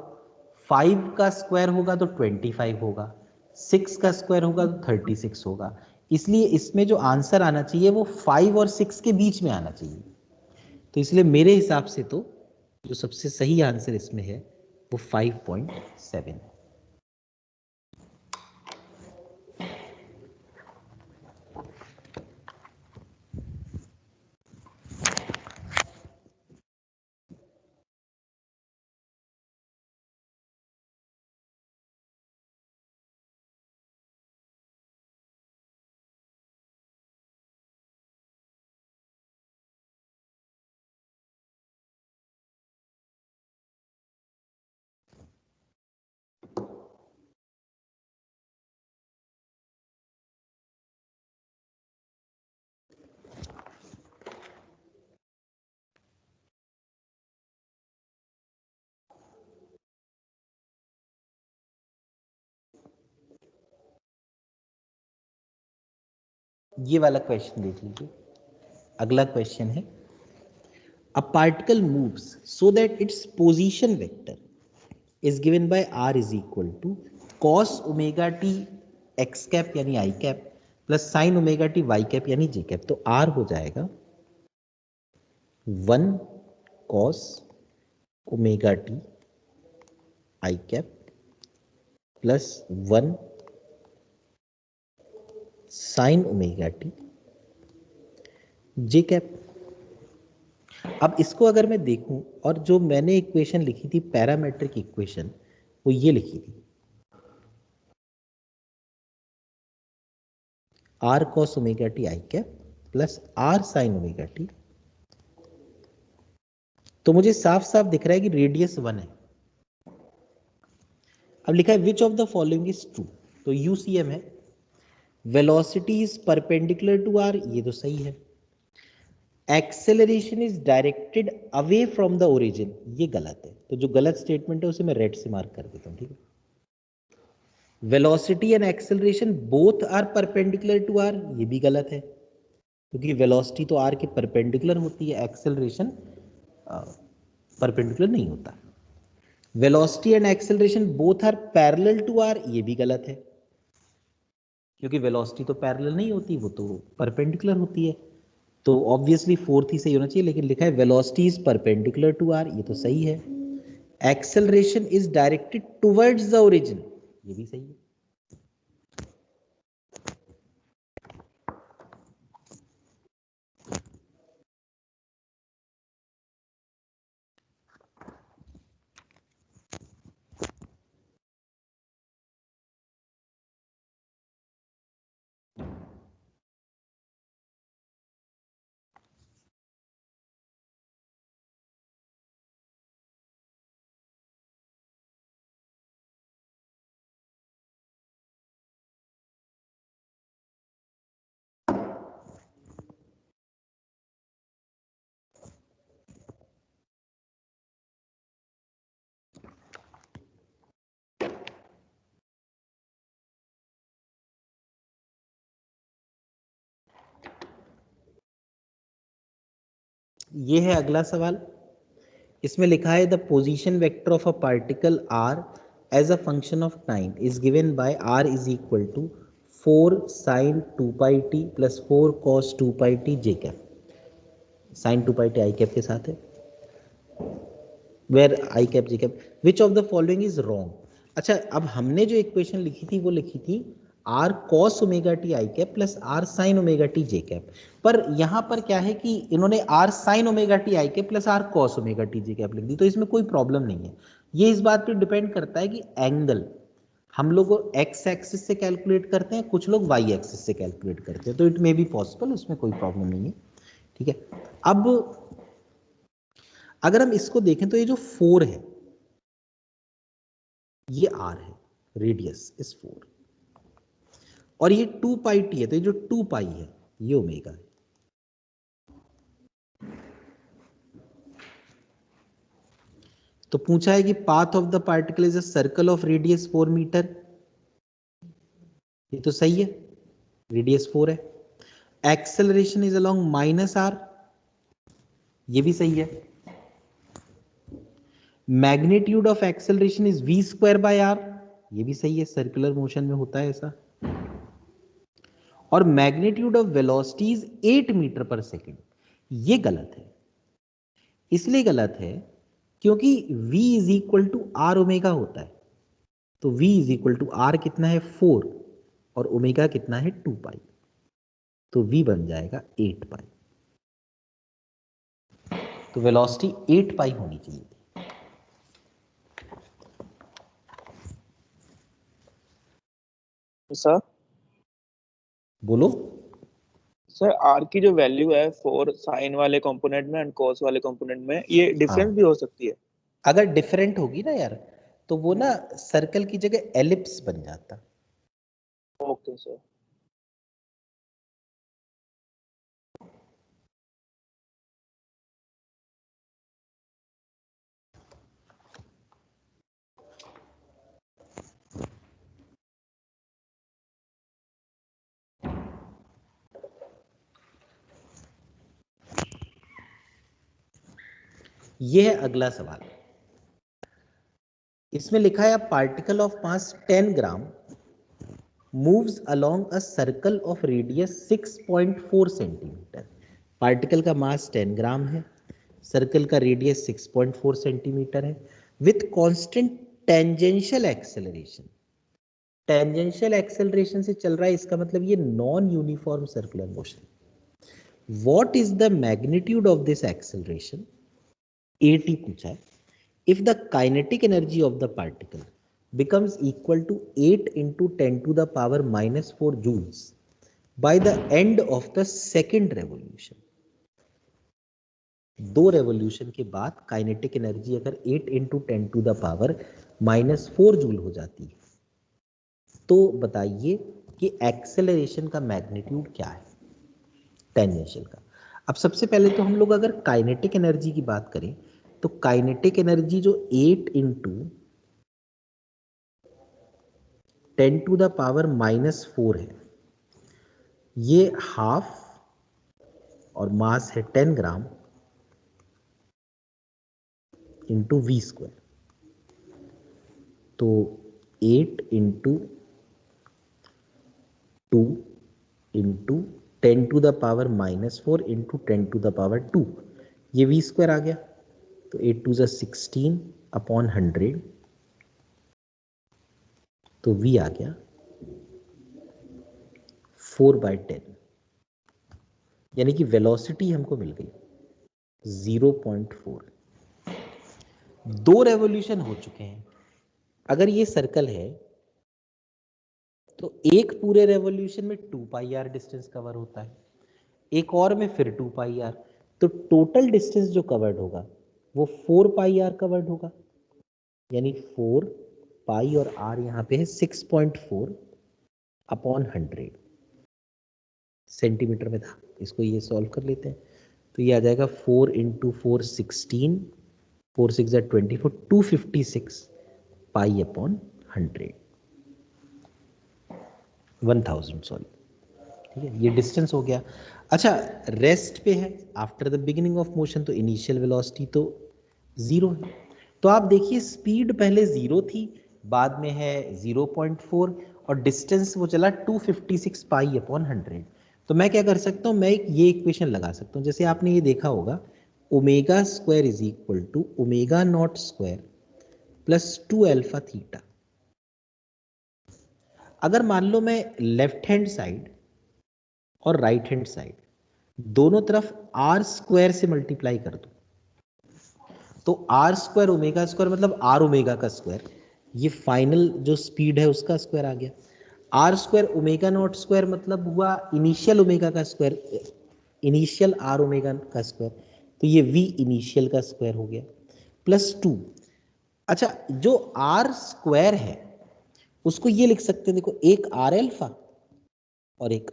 5 का स्क्वायर होगा तो 25 होगा, 6 का स्क्वायर होगा तो 36 होगा, इसलिए इसमें जो आंसर आना चाहिए वो 5 और 6 के बीच में आना चाहिए। तो इसलिए मेरे हिसाब से तो जो सबसे सही आंसर इसमें है वो 5.7 है। ये वाला क्वेश्चन देख लीजिए। अगला क्वेश्चन है, a particle moves so that its position vector is given by r is equal to cos omega t x cap यानी i cap plus sin omega t y cap यानी j कैप। तो r हो जाएगा 1 cos omega t i cap plus 1 sin omega t j cap. अब इसको अगर मैं देखूं, और जो मैंने इक्वेशन लिखी थी पैरामेट्रिक इक्वेशन, वो ये लिखी थी r cos omega t i cap plus r sin omega t। तो मुझे साफ साफ दिख रहा है कि रेडियस 1 है। अब लिखा है which of the following is true, तो यूसीएम है। Velocity is perpendicular to r, ये तो सही है। Acceleration is directed away from the origin, ये गलत है। तो जो गलत स्टेटमेंट है उसे मैं रेड से मार्क कर देता हूं, ठीक है। Velocity and acceleration both are perpendicular to r, ये भी गलत है, क्योंकि वेलोसिटी तो r के परपेंडिकुलर होती है, एक्सेलरेशन परपेंडिकुलर नहीं होता। Velocity and acceleration both are parallel to r, ये भी गलत है, क्योंकि वेलोसिटी तो पैरेलल नहीं होती, वो तो परपेंडिकुलर होती है। तो ऑब्वियसली फोर्थ ही सही होना चाहिए, लेकिन लिखा है velocity is perpendicular to r, ये तो सही है। Acceleration is directed towards the origin, ये भी सही है। ये है अगला सवाल। इसमें लिखा है the position vector of a particle r as a function of time is given by r is equal to 4 sin 2 pi t plus 4 cos 2 pi t j cap. sin 2 pi t i cap के साथ है, where i cap j cap. Which of the following is wrong. अच्छा, अब हमने जो equation लिखी थी वो लिखी थी r cos omega t i cap plus r sin omega t j cap. पर यहाँ पर क्या है कि इन्होंने r sin omega t i cap plus r cos omega t j cap लिख दी, तो इसमें कोई प्रॉब्लम नहीं है। ये इस बात पे डिपेंड करता है कि एंगल हम लोग x एक्सिस से कैलकुलेट करते हैं, कुछ लोग y एक्सिस से कैलकुलेट करते हैं, तो इट मे बी पॉसिबल, उसमें कोई प्रॉब्लम नहीं है, ठीक है। अब अगर हम इसको देखें तो ये जो 4 है ये r है, रेडियस इज 4, और ये 2 पाई टी है, तो ये जो 2 पाई है ये ओमेगा है। तो पूछा है कि path of the particle is a circle of radius 4 metre, ये तो सही है, रेडियस 4 है। Acceleration is along minus r, ये भी सही है। Magnitude of acceleration is v square by r, ये भी सही है, सर्कुलर मोशन में होता है ऐसा। और magnitude of velocity is 8 metre per second, ये गलत है, इसलिए गलत है क्योंकि v is equal to r omega होता है, तो v is equal to r कितना है 4 और ओमेगा कितना है 2 पाई, तो v बन जाएगा 8 पाई। तो वेलोसिटी 8 पाई होनी चाहिए। सर बोलो। सर आर की जो वैल्यू है फॉर साइन वाले कंपोनेंट में एंड कॉस वाले कंपोनेंट में, ये डिफरेंस हाँ। भी हो सकती है? अगर डिफरेंट होगी ना यार, तो वो ना सर्कल की जगह एलिप्स बन जाता। Okay sir. ये है अगला सवाल। इसमें लिखा है particle of mass 10 gram moves along a circle of radius 6.4 centimetre. Particle का मास 10 ग्राम है, सर्कल का रेडियस 6.4 सेंटीमीटर है, with constant tangential acceleration. Tangential acceleration से चल रहा है, इसका मतलब ये non uniform circular motion. What is the magnitude of this acceleration? 80 पूछा है। If the kinetic energy of the particle becomes equal to 8 into 10 to the power minus 4 joules by the end of the second revolution, दो revolution के बाद kinetic energy अगर 8 into 10 to the power minus 4 joule हो जाती है, तो बताइए कि एक्सेलरेशन का मैग्नीट्यूड क्या है टेंजेंशियल का। अब सबसे पहले तो हम लोग अगर काइनेटिक एनर्जी की बात करें, तो काइनेटिक एनर्जी जो 8 into 10 to the power minus 4 है, ये हाफ और मास है 10 ग्राम इंटू वी स्क्वायर, तो 8 into 2 into 10 to the power minus 4 into 10 to the power 2, ये वी स्क्वायर आ गया, तो 8 2 16 अपॉन 100, तो v आ गया 4/10, यानी कि वेलोसिटी हमको मिल गई 0.4। दो रेवोल्यूशन हो चुके हैं। अगर ये सर्कल है तो एक पूरे रेवोल्यूशन में 2 पाई आर डिस्टेंस कवर होता है, एक और में फिर 2 पाई आर, तो टोटल डिस्टेंस जो कवर्ड होगा वो 4 पाई आर कवर्ड होगा, यानी 4 पाई और आर यहाँ पे है 6.4 अपॉन 100 सेंटीमीटर में था। इसको ये सॉल्व कर लेते हैं, तो ये आ जाएगा 4 into 4 16, 4 6 24, 256 पाई अपॉन 1000 सॉरी, ठीक है, ये डिस्टेंस हो गया। अच्छा, रेस्ट पे है after the beginning of motion, तो इनिशियल वेलोसिटी तो 0 है। तो आप देखिए स्पीड पहले 0 थी, बाद में है 0.4 और डिस्टेंस वो चला 256 पाई अपॉन 100। तो मैं क्या कर सकता हूँ, मैं ये इक्वेशन लगा सकता हूँ, जैसे आपने ये देखा होगा omega square is equal to omega naught square plus 2 alpha theta. अगर मान लो मैं लेफ्ट हैंड साइड और राइट हैंड साइड दोनों तरफ आर स्क्वायर से मल्टीप्लाई कर दूं, तो आर स्क्वायर ओमेगा स्क्वायर मतलब आर ओमेगा का स्क्वायर, ये फाइनल जो स्पीड है उसका स्क्वायर आ गया। R square omega naught square मतलब हुआ इनिशियल ओमेगा का स्क्वायर, इनिशियल आर ओमेगा का स्क्वायर, तो ये वी इनिशियल का स्क्वायर हो गया प्लस 2। अच्छा, जो आर स्क्वायर है उसको ये लिख सकते हैं, देखो एक आर एल्फा और एक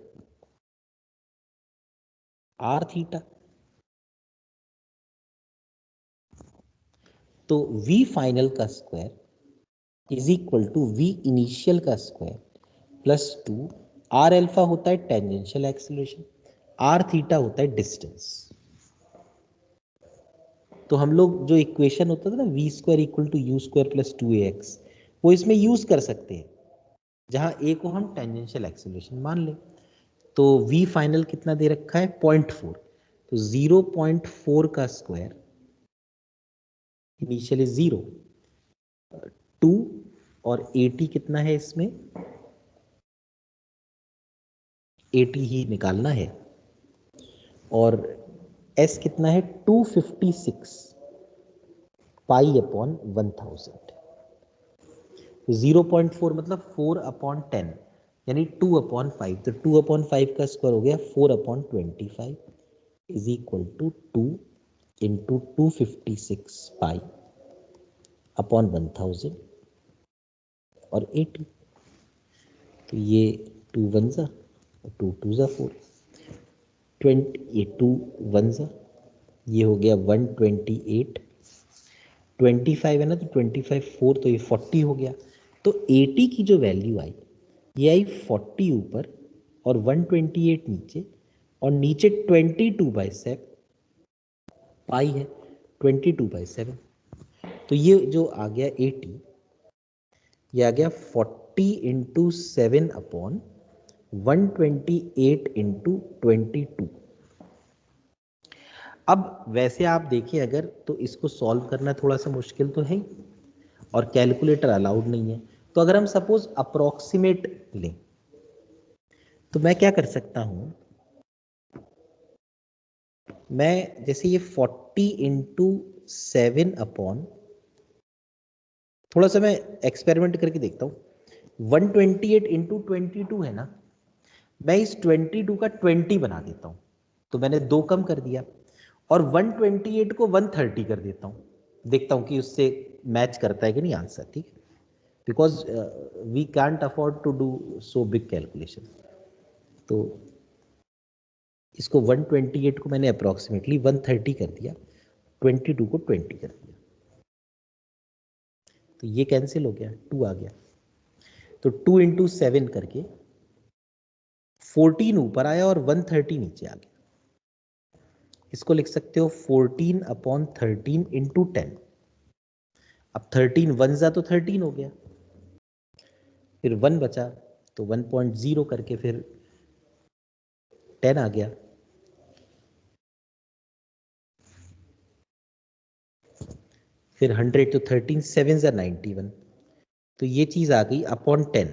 आर थीटा, तो v फाइनल का square is equal to v initial का स्क्वायर प्लस 2। आर एल्फा होता है टेंजेंशियल एक्सेलरेशन, आर थीटा होता है डिस्टेंस। तो हम लोग जो इक्वेशन होता था ना v square equal to u square plus 2ax, वो इसमें यूज कर सकते हैं, जहां a को हम टेंजेंशियल एक्सेलरेशन मान लें। तो v फाइनल कितना दे रखा है 0.4, तो 0.4 का स्क्वायर इनिशियल इज 0, 2 और 80 कितना है इसमें, 80 ही निकालना है, और s कितना है 256 पाई अपॉन 1000, 0.4 मतलब 4/10 यानी 2/5, तो 2/5 का स्क्वायर हो गया 4/25 is equal to 2 into 256 pi upon 1000 और 80, तो ये 2 1 जा 2 2 जा 4, 2 1 जा, ये हो गया 128, 25 है ना, तो 25 4, तो ये 40 हो गया। तो 80 की जो वैल्यू आई ये आई 40 ऊपर और 128 नीचे, और नीचे 22/7 पाई है, 22/7, तो ये जो आ गया 80, ये आ गया 40 इंटू 7 अपॉन 128 इंटू 22। अब वैसे आप देखिए अगर, तो इसको सॉल्व करना थोड़ा सा मुश्किल तो है ही, और कैलकुलेटर अलाउड नहीं है, तो अगर हम सपोज अप्रोक्सीमेट लें तो मैं क्या कर सकता हूं, मैं जैसे ये 40 इंटू 7 अपॉन, थोड़ा सा मैं एक्सपेरिमेंट करके देखता हूं, 128 इंटू 22 है ना, मैं इस 22 का 20 बना देता हूं, तो मैंने 2 कम कर दिया, और 128 को 130 कर देता हूं, देखता हूं कि उससे मैच करता है कि नहीं आंसर, ठीक है, because we can't afford to do so big calculation. तो इसको 128 को मैंने अप्रोक्सीमेटली 130 कर दिया, 22 को 20 कर दिया, तो ये कैंसिल हो गया, 2 आ गया, तो 2 इंटू 7 करके 14 ऊपर आया और 130 नीचे आ गया। इसको लिख सकते हो 14/13 इंटू 10। अब 13 1 जा तो 13 हो गया, फिर 1 बचा तो 1.0 करके फिर 10 आ गया, फिर 100 तो 13 7 जा 91, तो ये चीज आ गई अपॉन 10,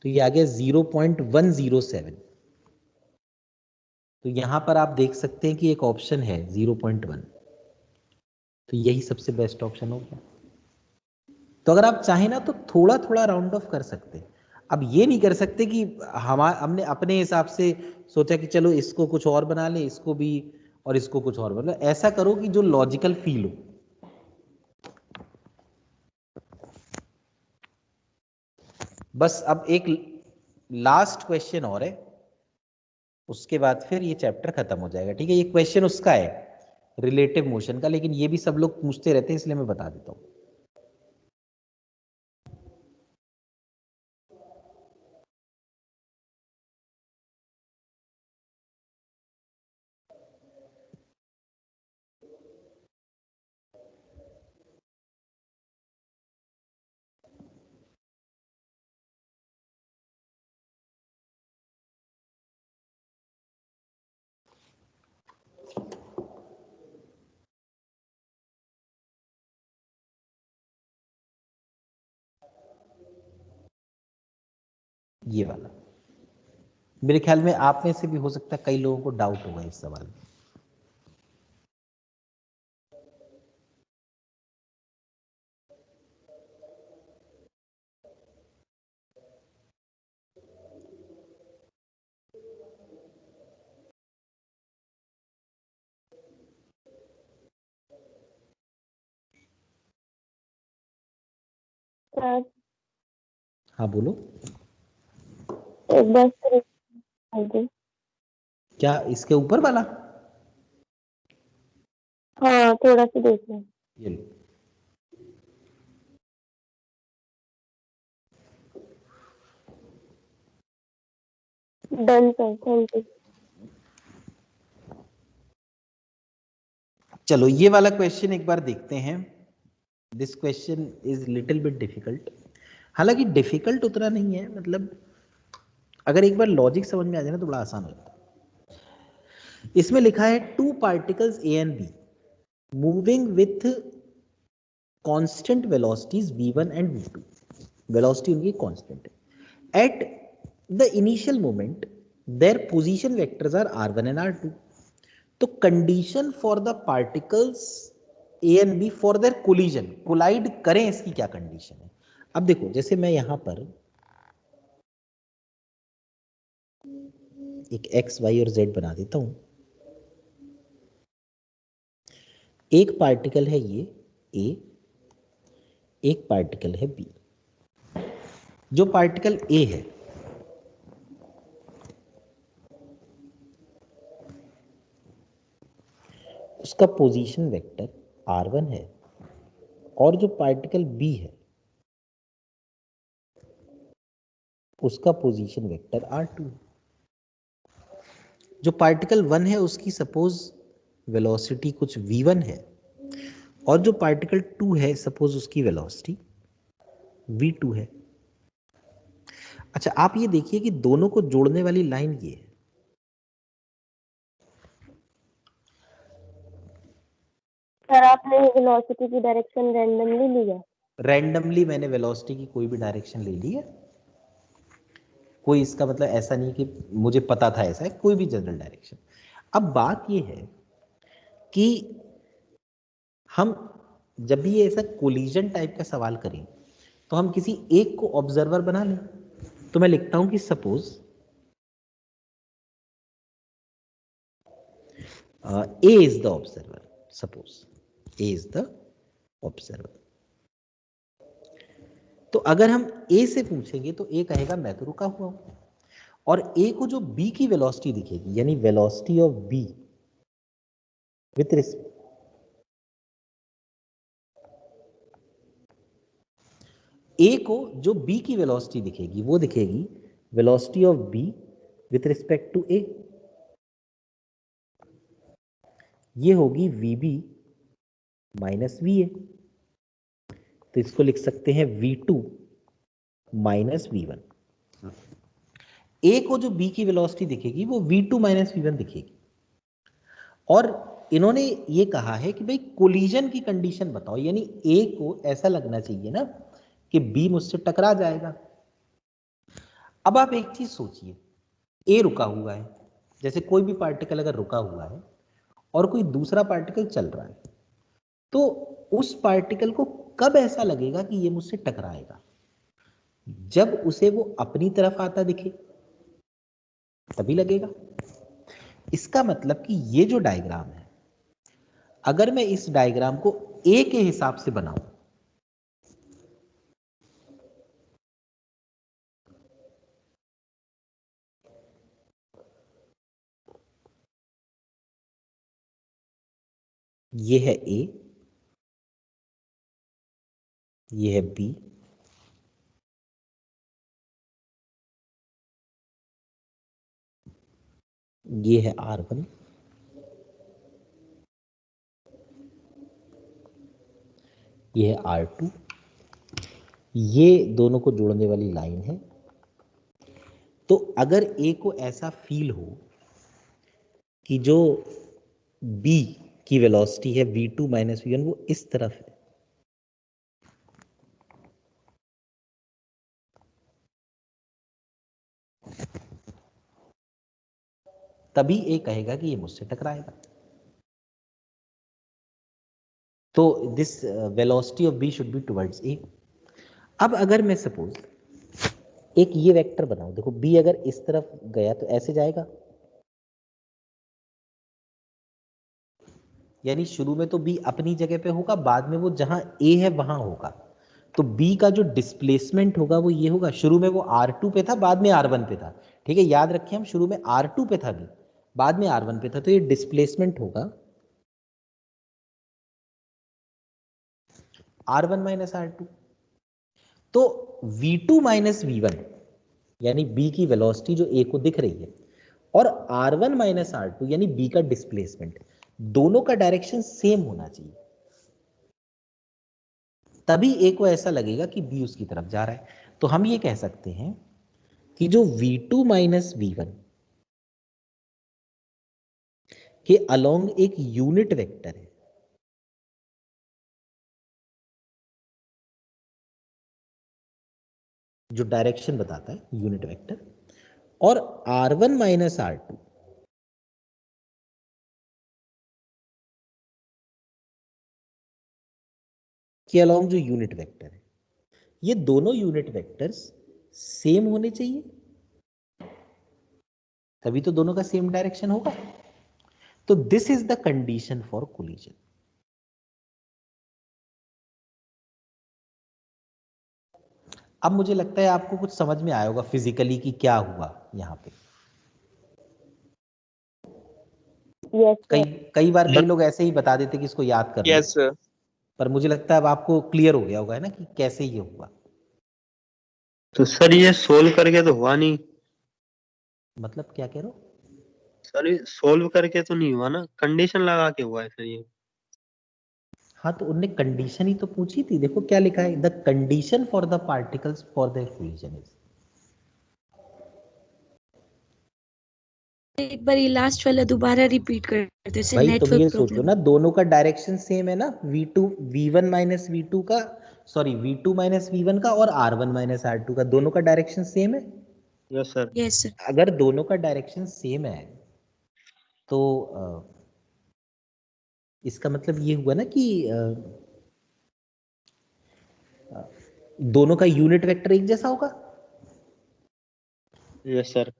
तो ये आ गया 0.107। तो यहां पर आप देख सकते हैं कि एक ऑप्शन है 0.1, तो यही सबसे बेस्ट ऑप्शन हो गया। तो अगर आप चाहें ना तो थोड़ा थोड़ा राउंड ऑफ कर सकते हैं, अब ये नहीं कर सकते कि हमने अपने हिसाब से सोचा कि चलो इसको कुछ और बना ले, इसको भी और इसको कुछ और बना ले, ऐसा करो कि जो लॉजिकल फील हो। बस अब एक लास्ट क्वेश्चन और है, उसके बाद फिर ये चैप्टर खत्म हो जाएगा, ठीक है। ये क्वेश्चन उसका है रिलेटिव मोशन का, लेकिन ये भी सब लोग पूछते रहते हैं इसलिए मैं बता देता हूं। ये वाला मेरे ख्याल में आप में से भी हो सकता है कई लोगों को डाउट होगा इस सवाल में। सर हाँ बोलो, एक बार फिर बोल दो। क्या इसके ऊपर वाला? हाँ थोड़ा सा देख लो। ये लो, डन सर, थैंक यू। चलो ये वाला क्वेश्चन एक बार देखते हैं। This question is little bit difficult, हालांकि डिफिकल्ट उतना नहीं है, मतलब अगर एक बार लॉजिक समझ में आ जाए ना तो बड़ा आसान हो जाता है। इसमें लिखा है 2 particles A and B moving with constant velocities v1 and v2, velocity उनकी कांस्टेंट है। At the initial moment their position vectors are r1 and r2। तो condition for the particles A and B for their collision, collide करें, इसकी क्या condition है? अब देखो, जैसे मैं यहां पर एक x, y और z बना देता हूं। एक पार्टिकल है ये A, एक पार्टिकल है B। जो पार्टिकल A है उसका पोजीशन वेक्टर r1 है, और जो पार्टिकल B है उसका पोजीशन वेक्टर r2 है। जो पार्टिकल 1 है उसकी सपोज वेलोसिटी कुछ v1 है, और जो पार्टिकल 2 है सपोज उसकी वेलोसिटी v2 है। अच्छा, आप ये देखिए कि दोनों को जोड़ने वाली लाइन ये है। सर आपने वेलोसिटी की डायरेक्शन रैंडमली ली है? रैंडमली मैंने वेलोसिटी की कोई भी डायरेक्शन ले ली है, कोई इसका मतलब ऐसा नहीं कि मुझे पता था ऐसा है, कोई भी जनरल डायरेक्शन। अब बात ये है कि हम जब भी ये ऐसा कोलिजन टाइप का सवाल करें तो हम किसी एक को ऑब्जर्वर बना लें। तो मैं लिखता हूं कि suppose A is the observer, suppose A is the observer. तो अगर हम A से पूछेंगे तो A कहेगा मैं तो रुका हुआ हूं, और A को जो B की वेलोसिटी दिखेगी, यानी velocity of B with respect A को जो B की वेलोसिटी दिखेगी वो दिखेगी velocity of B with respect to A। ये होगी VB माइनस VA। तो इसको लिख सकते हैं V2 माइनस V1। A को जो B की वेलोसिटी दिखेगी वो V2 माइनस V1 दिखेगी। और इन्होंने ये कहा है कि भाई कोलिजन की कंडीशन बताओ, यानी A को ऐसा लगना चाहिए ना कि B मुझसे टकरा जाएगा। अब आप एक चीज सोचिए, A रुका हुआ है, जैसे कोई भी पार्टिकल अगर रुका हुआ है और कोई दूसरा पार्टिकल चल रहा है, तो उस पार्टिकल को कब ऐसा लगेगा कि ये मुझसे टकराएगा? जब उसे वो अपनी तरफ आता दिखे तभी लगेगा। इसका मतलब कि ये जो डायग्राम है, अगर मैं इस डायग्राम को A के हिसाब से बनाऊं, ये है A, ये है B, ये है R1, ये है R2, ये दोनों को जोड़ने वाली लाइन है। तो अगर A को ऐसा फील हो कि जो B की वेलोसिटी है V2 माइनस V1 वो इस तरफ है, तभी A कहेगा कि ये मुझसे टकराएगा। तो this velocity of B should be towards A। अब अगर मैं सपोज एक ये वेक्टर बनाऊं, देखो B अगर इस तरफ गया तो ऐसे जाएगा, यानी शुरू में तो B अपनी जगह पे होगा, बाद में वो जहां A है वहां होगा। तो B का जो डिस्प्लेसमेंट होगा वो ये होगा, शुरू में वो R2 पे था, बाद में R1 पे था। ठीक है, याद रखिए हम शुरू में R2 पे था B, बाद में R1 पे था, तो ये डिस्प्लेसमेंट होगा R1 माइनस R2। तो V2 माइनस V1 यानी B की वेलोसिटी जो A को दिख रही है, और R1 माइनस R2 यानी B का डिस्प्लेसमेंट, दोनों का डायरेक्शन सेम होना चाहिए, तभी A को ऐसा लगेगा कि B उसकी तरफ जा रहा है। तो हम ये कह सकते हैं कि जो V2 माइनस V1 के अलोंग एक यूनिट वेक्टर है, जो डायरेक्शन बताता है यूनिट वेक्टर, और r1 माइनस r2 के अलोंग जो यूनिट वेक्टर है, ये दोनों यूनिट वेक्टर्स सेम होने चाहिए, तभी तो दोनों का सेम डायरेक्शन होगा। तो this is the condition for collision. अब मुझे लगता है आपको कुछ समझ में आया होगा फिजिकली कि क्या हुआ यहाँ पे। कई बार कई लोग ऐसे ही बता देते कि इसको याद कर लो, यस सर। पर मुझे लगता है अब आपको क्लियर हो गया होगा, है ना, कि कैसे ये हुआ। तो सर ये सोल्व करके तो हुआ नहीं। मतलब क्या कह रहे हो? सर ये सोल्व करके तो नहीं हुआ ना, कंडीशन लगा के हुआ है सर ये। हाँ, तो उनने कंडीशन ही तो पूछी थी। देखो क्या लिखा है, the condition for the particles for their collision is. एक बार ये लास्ट वाला दोबारा रिपीट कर देते सर, भाई तुम ये नेटवर्क सोचो प्रॉब्लम। ना, दोनों का डायरेक्शन सेम है ना, v2 v1 माइनस v2 का, सॉरी v2 माइनस v1 का और r1 माइनस r2 का, दोनों का डायरेक्शन सेम है। Yes sir. Yes sir. अगर दोनों का डायरेक्शन सेम है तो इसका मतलब ये हुआ ना कि दोनों का यूनिट वेक्टर एक जैसा होगा। Yes sir.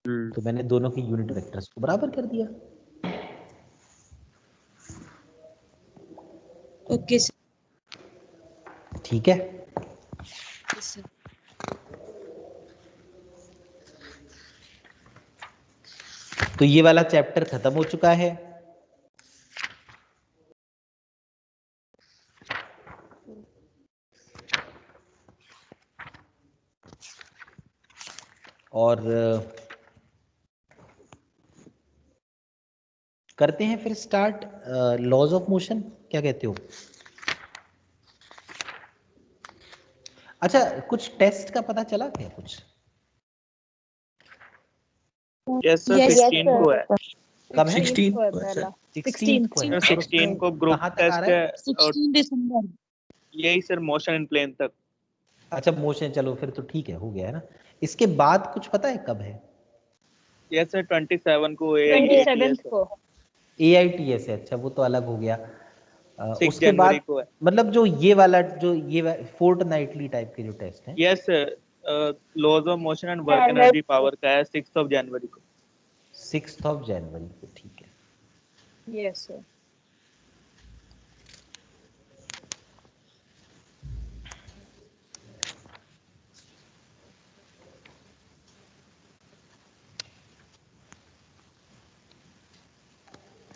तो मैंने दोनों के यूनिट वेक्टर्स को बराबर कर दिया। Okay sir. ठीक है। Yes sir. तो ये वाला चैप्टर खत्म हो चुका है। और करते हैं फिर स्टार्ट लॉज ऑफ मोशन। क्या कहते हो? अच्छा, कुछ टेस्ट का पता चला क्या कुछ? यस सर, 16 को है। कब है? 16 को है पहला। 16 को है। सर 16 को ग्रुप कहाँ तक आ टेस्ट रहा है? है, और 16 दिसंबर। यही सर मोशन इन प्लेन तक। अच्छा, मोशन, चलो फिर तो ठीक है, हो गया है ना। इसके बाद कुछ पता है कब है? यस सर, 27 को 27 को AITS है। अच्छा, वो तो अलग हो गया। 6 उसके जनवरी बाद को है। मतलब जो ये वाला फोर्टनाइटली टाइप के जो टेस्ट हैं। Yes sir, laws of motion and work energy power का है 6 जनवरी को। 6 जनवरी को, ठीक है। Yes sir.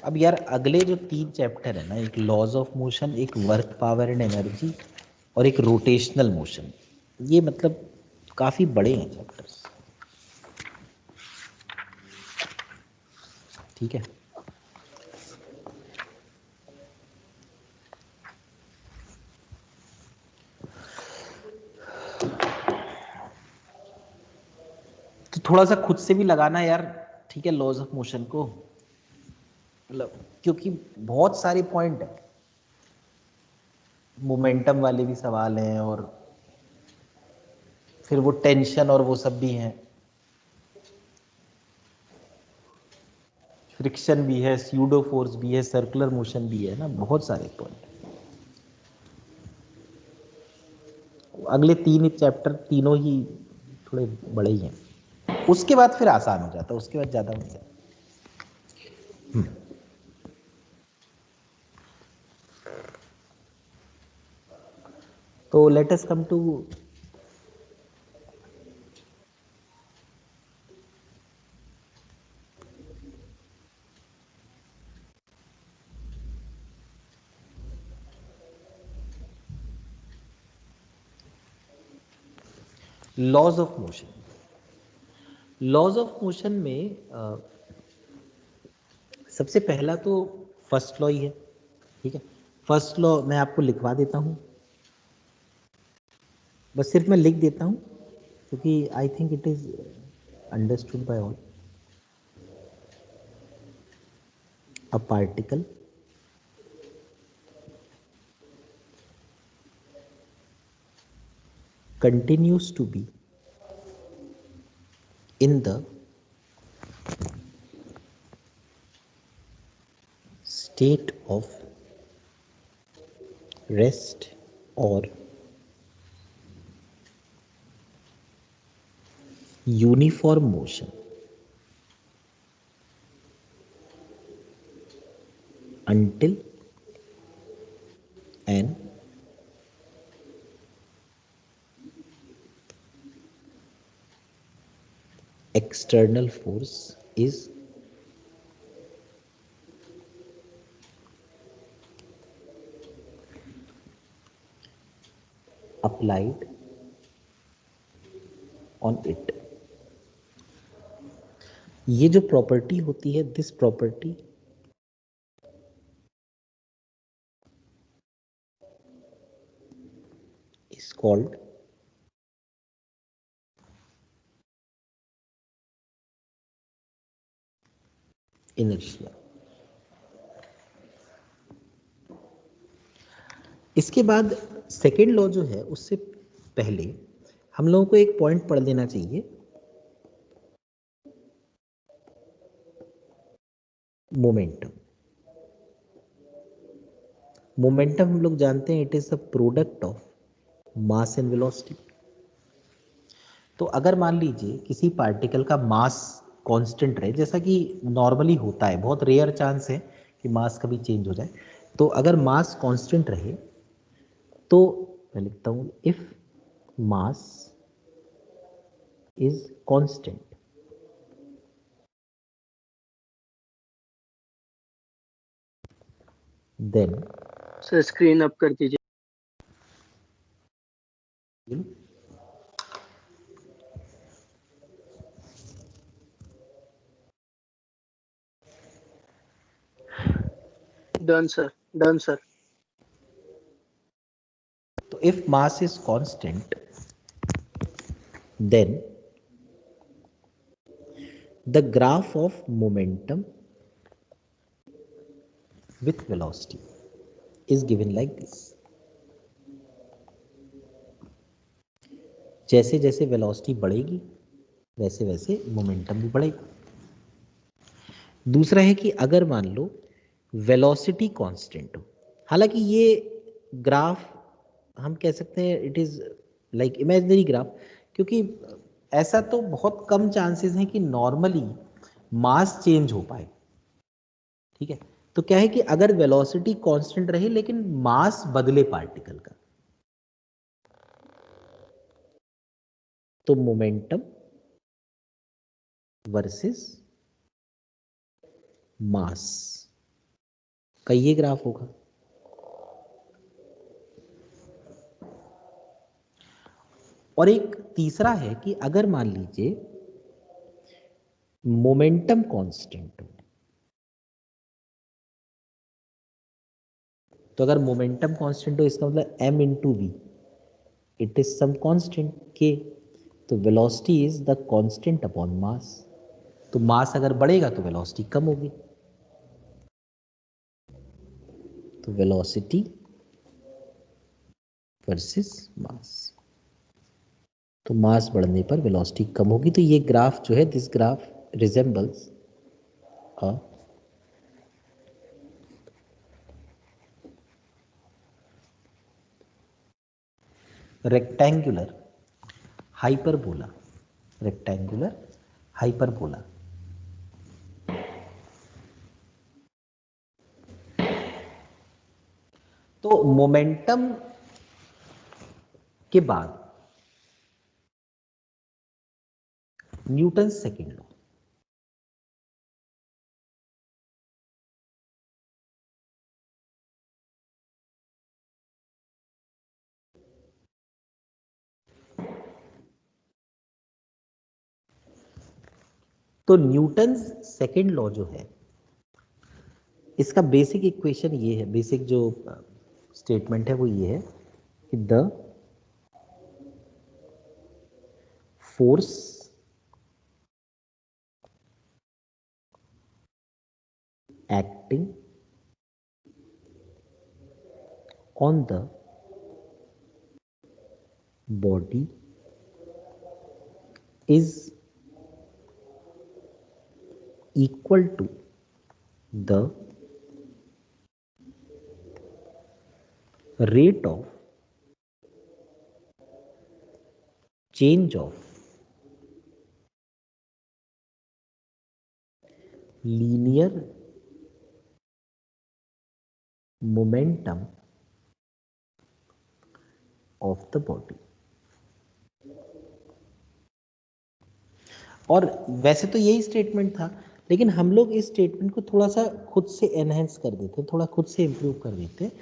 अब यार अगले जो 3 चैप्टर है ना, एक लॉज ऑफ मोशन, एक वर्क पावर एंड एनर्जी, और एक रोटेशनल मोशन, ये मतलब काफी बड़े हैं चैप्टर्स। ठीक है। तो थोड़ा सा खुद से भी लगाना यार, ठीक है, लॉज ऑफ मोशन को, मतलब क्योंकि बहुत सारे पॉइंट है, मोमेंटम वाले भी सवाल हैं, और फिर वो टेंशन और वो सब भी हैं, फ्रिक्शन भी है, स्यूडो फोर्स भी है, सर्कुलर मोशन भी है ना, बहुत सारे पॉइंट। अगले 3 चैप्टर तीनों ही थोड़े बड़े ही हैं, उसके बाद फिर आसान हो जाता है, उसके बाद ज्यादा हो जाता है। तो let us come to laws of motion. Laws of motion में सबसे पहला तो फर्स्ट लॉ ही है। ठीक है, फर्स्ट लॉ मैं आपको लिखवा देता हूं, बस सिर्फ मैं लिख देता हूं क्योंकि I think it is understood by all. A particle continues to be in the state of rest or uniform motion until an external force is applied on it. ये जो प्रॉपर्टी होती है, this property is called inertia. इसके बाद second law जो है, उससे पहले हम लोगों को एक पॉइंट पढ़ लेना चाहिए, मोमेंटम. मोमेंटम हम लोग जानते हैं, it is the product of mass and velocity. तो अगर मान लीजिए किसी पार्टिकल का मास कांस्टेंट रहे, जैसा कि नॉर्मली होता है, बहुत रेयर चांस है कि मास कभी चेंज हो जाए, तो अगर मास कांस्टेंट रहे तो मैं लिखता हूं, if mass is constant then sir screen up कर दीजिए. Done sir, done sir. तो if mass is constant, then the graph of momentum with velocity is given like this. जैसे जैसे वेलोसिटी बढ़ेगी वैसे वैसे मोमेंटम भी बढ़ेगा. दूसरा है कि अगर मान लो वेलोसिटी कांस्टेंट हो, हालांकि ये ग्राफ हम कह सकते हैं it is like imaginary graph, क्योंकि ऐसा तो बहुत कम चांसेस हैं कि नॉर्मली मास चेंज हो पाए. ठीक है, तो क्या है कि अगर वेलोसिटी कांस्टेंट रहे लेकिन मास बदले पार्टिकल का, तो मोमेंटम वर्सेस मास का ये ग्राफ होगा. और एक तीसरा है कि अगर मान लीजिए मोमेंटम कांस्टेंट हो, तो अगर मोमेंटम कांस्टेंट हो इसका मतलब m into v, it is some constant k, तो velocity is the constant upon mass. तो मास अगर बढ़ेगा तो वेलोसिटी कम होगी, तो वेलोसिटी वर्सेस मास, तो मास बढ़ने पर वेलोसिटी कम होगी. तो ये ग्राफ जो है, this graph resembles a rectangular hyperbola. Rectangular hyperbola. तो मोमेंटम के बाद न्यूटन सेकेंड लॉ. तो न्यूटन सेकेंड लॉ जो है, इसका बेसिक इक्वेशन ये है, बेसिक जो स्टेटमेंट है वो ये है कि the force acting on the body is equal to the rate of change of linear momentum of the body। और वैसे तो यही स्टेटमेंट था, लेकिन हम लोग इस स्टेटमेंट को थोड़ा सा खुद से एनहेंस कर देते हैं, थोड़ा खुद से इंप्रूव कर देते हैं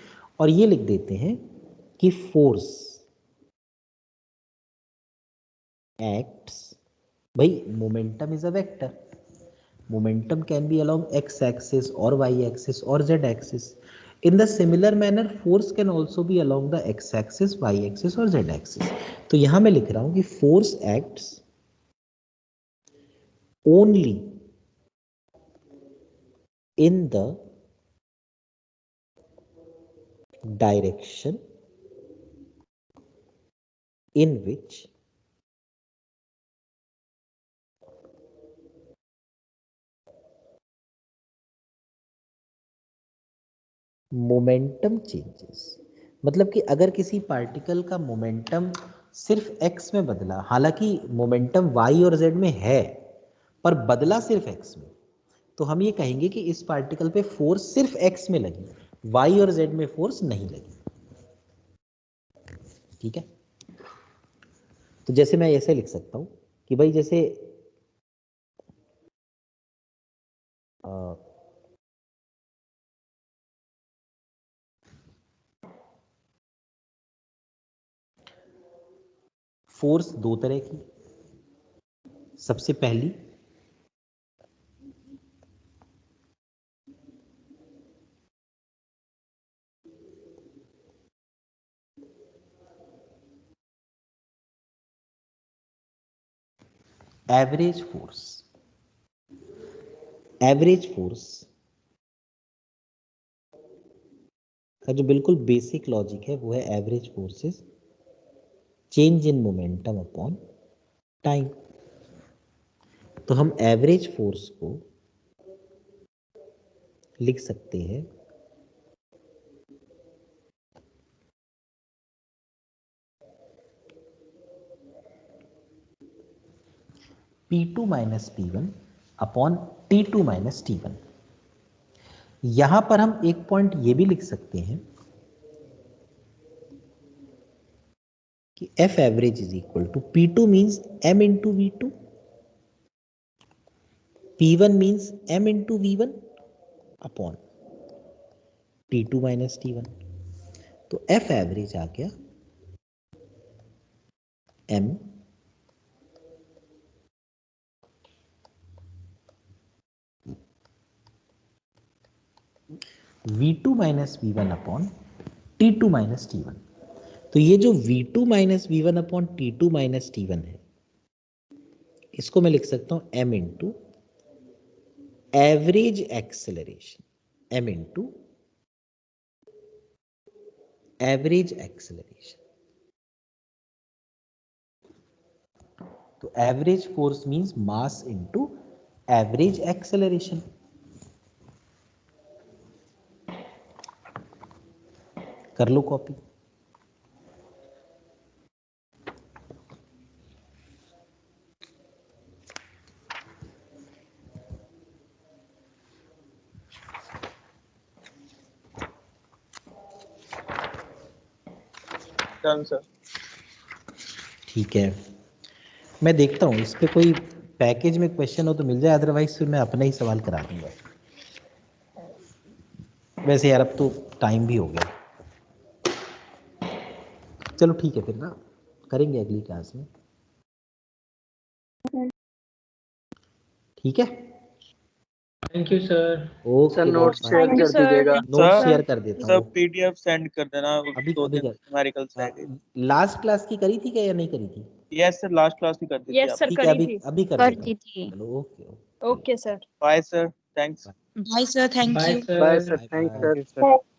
और ये लिख देते हैं कि फोर्स एक्ट्स, भाई momentum is a vector, momentum can be along x axis or y axis or z axis. In the similar manner force can also be along the x axis, y axis और z axis। तो यहां मैं लिख रहा हूं कि force acts only in the direction in which momentum changes. मतलब कि अगर किसी पार्टिकल का मोमेंटम सिर्फ x में बदला, हालांकि मोमेंटम y और z में है पर बदला सिर्फ x में, तो हम ये कहेंगे कि इस पार्टिकल पे फोर्स सिर्फ x में लगी, y और z में फोर्स नहीं लगी। ठीक है, तो जैसे मैं ऐसे लिख सकता हूं कि भाई जैसे फोर्स दो तरह की, सबसे पहली एवरेज फोर्स। एवरेज फोर्स का जो बिल्कुल बेसिक लॉजिक है वो है average force is change in momentum upon time. तो हम एवरेज फोर्स को लिख सकते हैं P2 minus P1 upon T2 minus T1। यहां पर हम एक पॉइंट ये भी लिख सकते हैं कि F average is equal to P2 means M into V2, P1 means M into V1 upon T2 minus T1। तो F एवरेज आ गया M V2 minus V1 upon T2 minus T1। तो ये जो V2 minus V1 upon T2 minus T1 है, इसको मैं लिख सकता हूं M into average acceleration, M into average acceleration. तो average force means mass into average acceleration. कर लो कॉपी। Done sir. ठीक है, मैं देखता हूँ इस पे कोई पैकेज में क्वेश्चन हो तो मिल जाए, अदरवाइज फिर मैं अपना ही सवाल करा दूंगा। वैसे यार अब तो टाइम भी हो गया, चलो ठीक है फिर ना, करेंगे अगली क्लास में। ठीक है, thank you sir. Okay sir notes share Thank you, कर sir. दीजिएगा। नोट शेयर कर देता सर हूँ। पीडीएफ सेंड कर देना, अभी दो अभी दिन न्यूमेरिकल्स रह गए। लास्ट क्लास की करी थी क्या या नहीं करी थी? यस सर, लास्ट क्लास भी कर दी थी Yes, आप। sir. ठीक है, करी अभी थी। अभी कर कर देता दी हूँ। थी। चलो okay Okay, sir. Bye sir, thanks. Bye sir, thank bye you. Sir. Bye sir, thanks bye. Sir.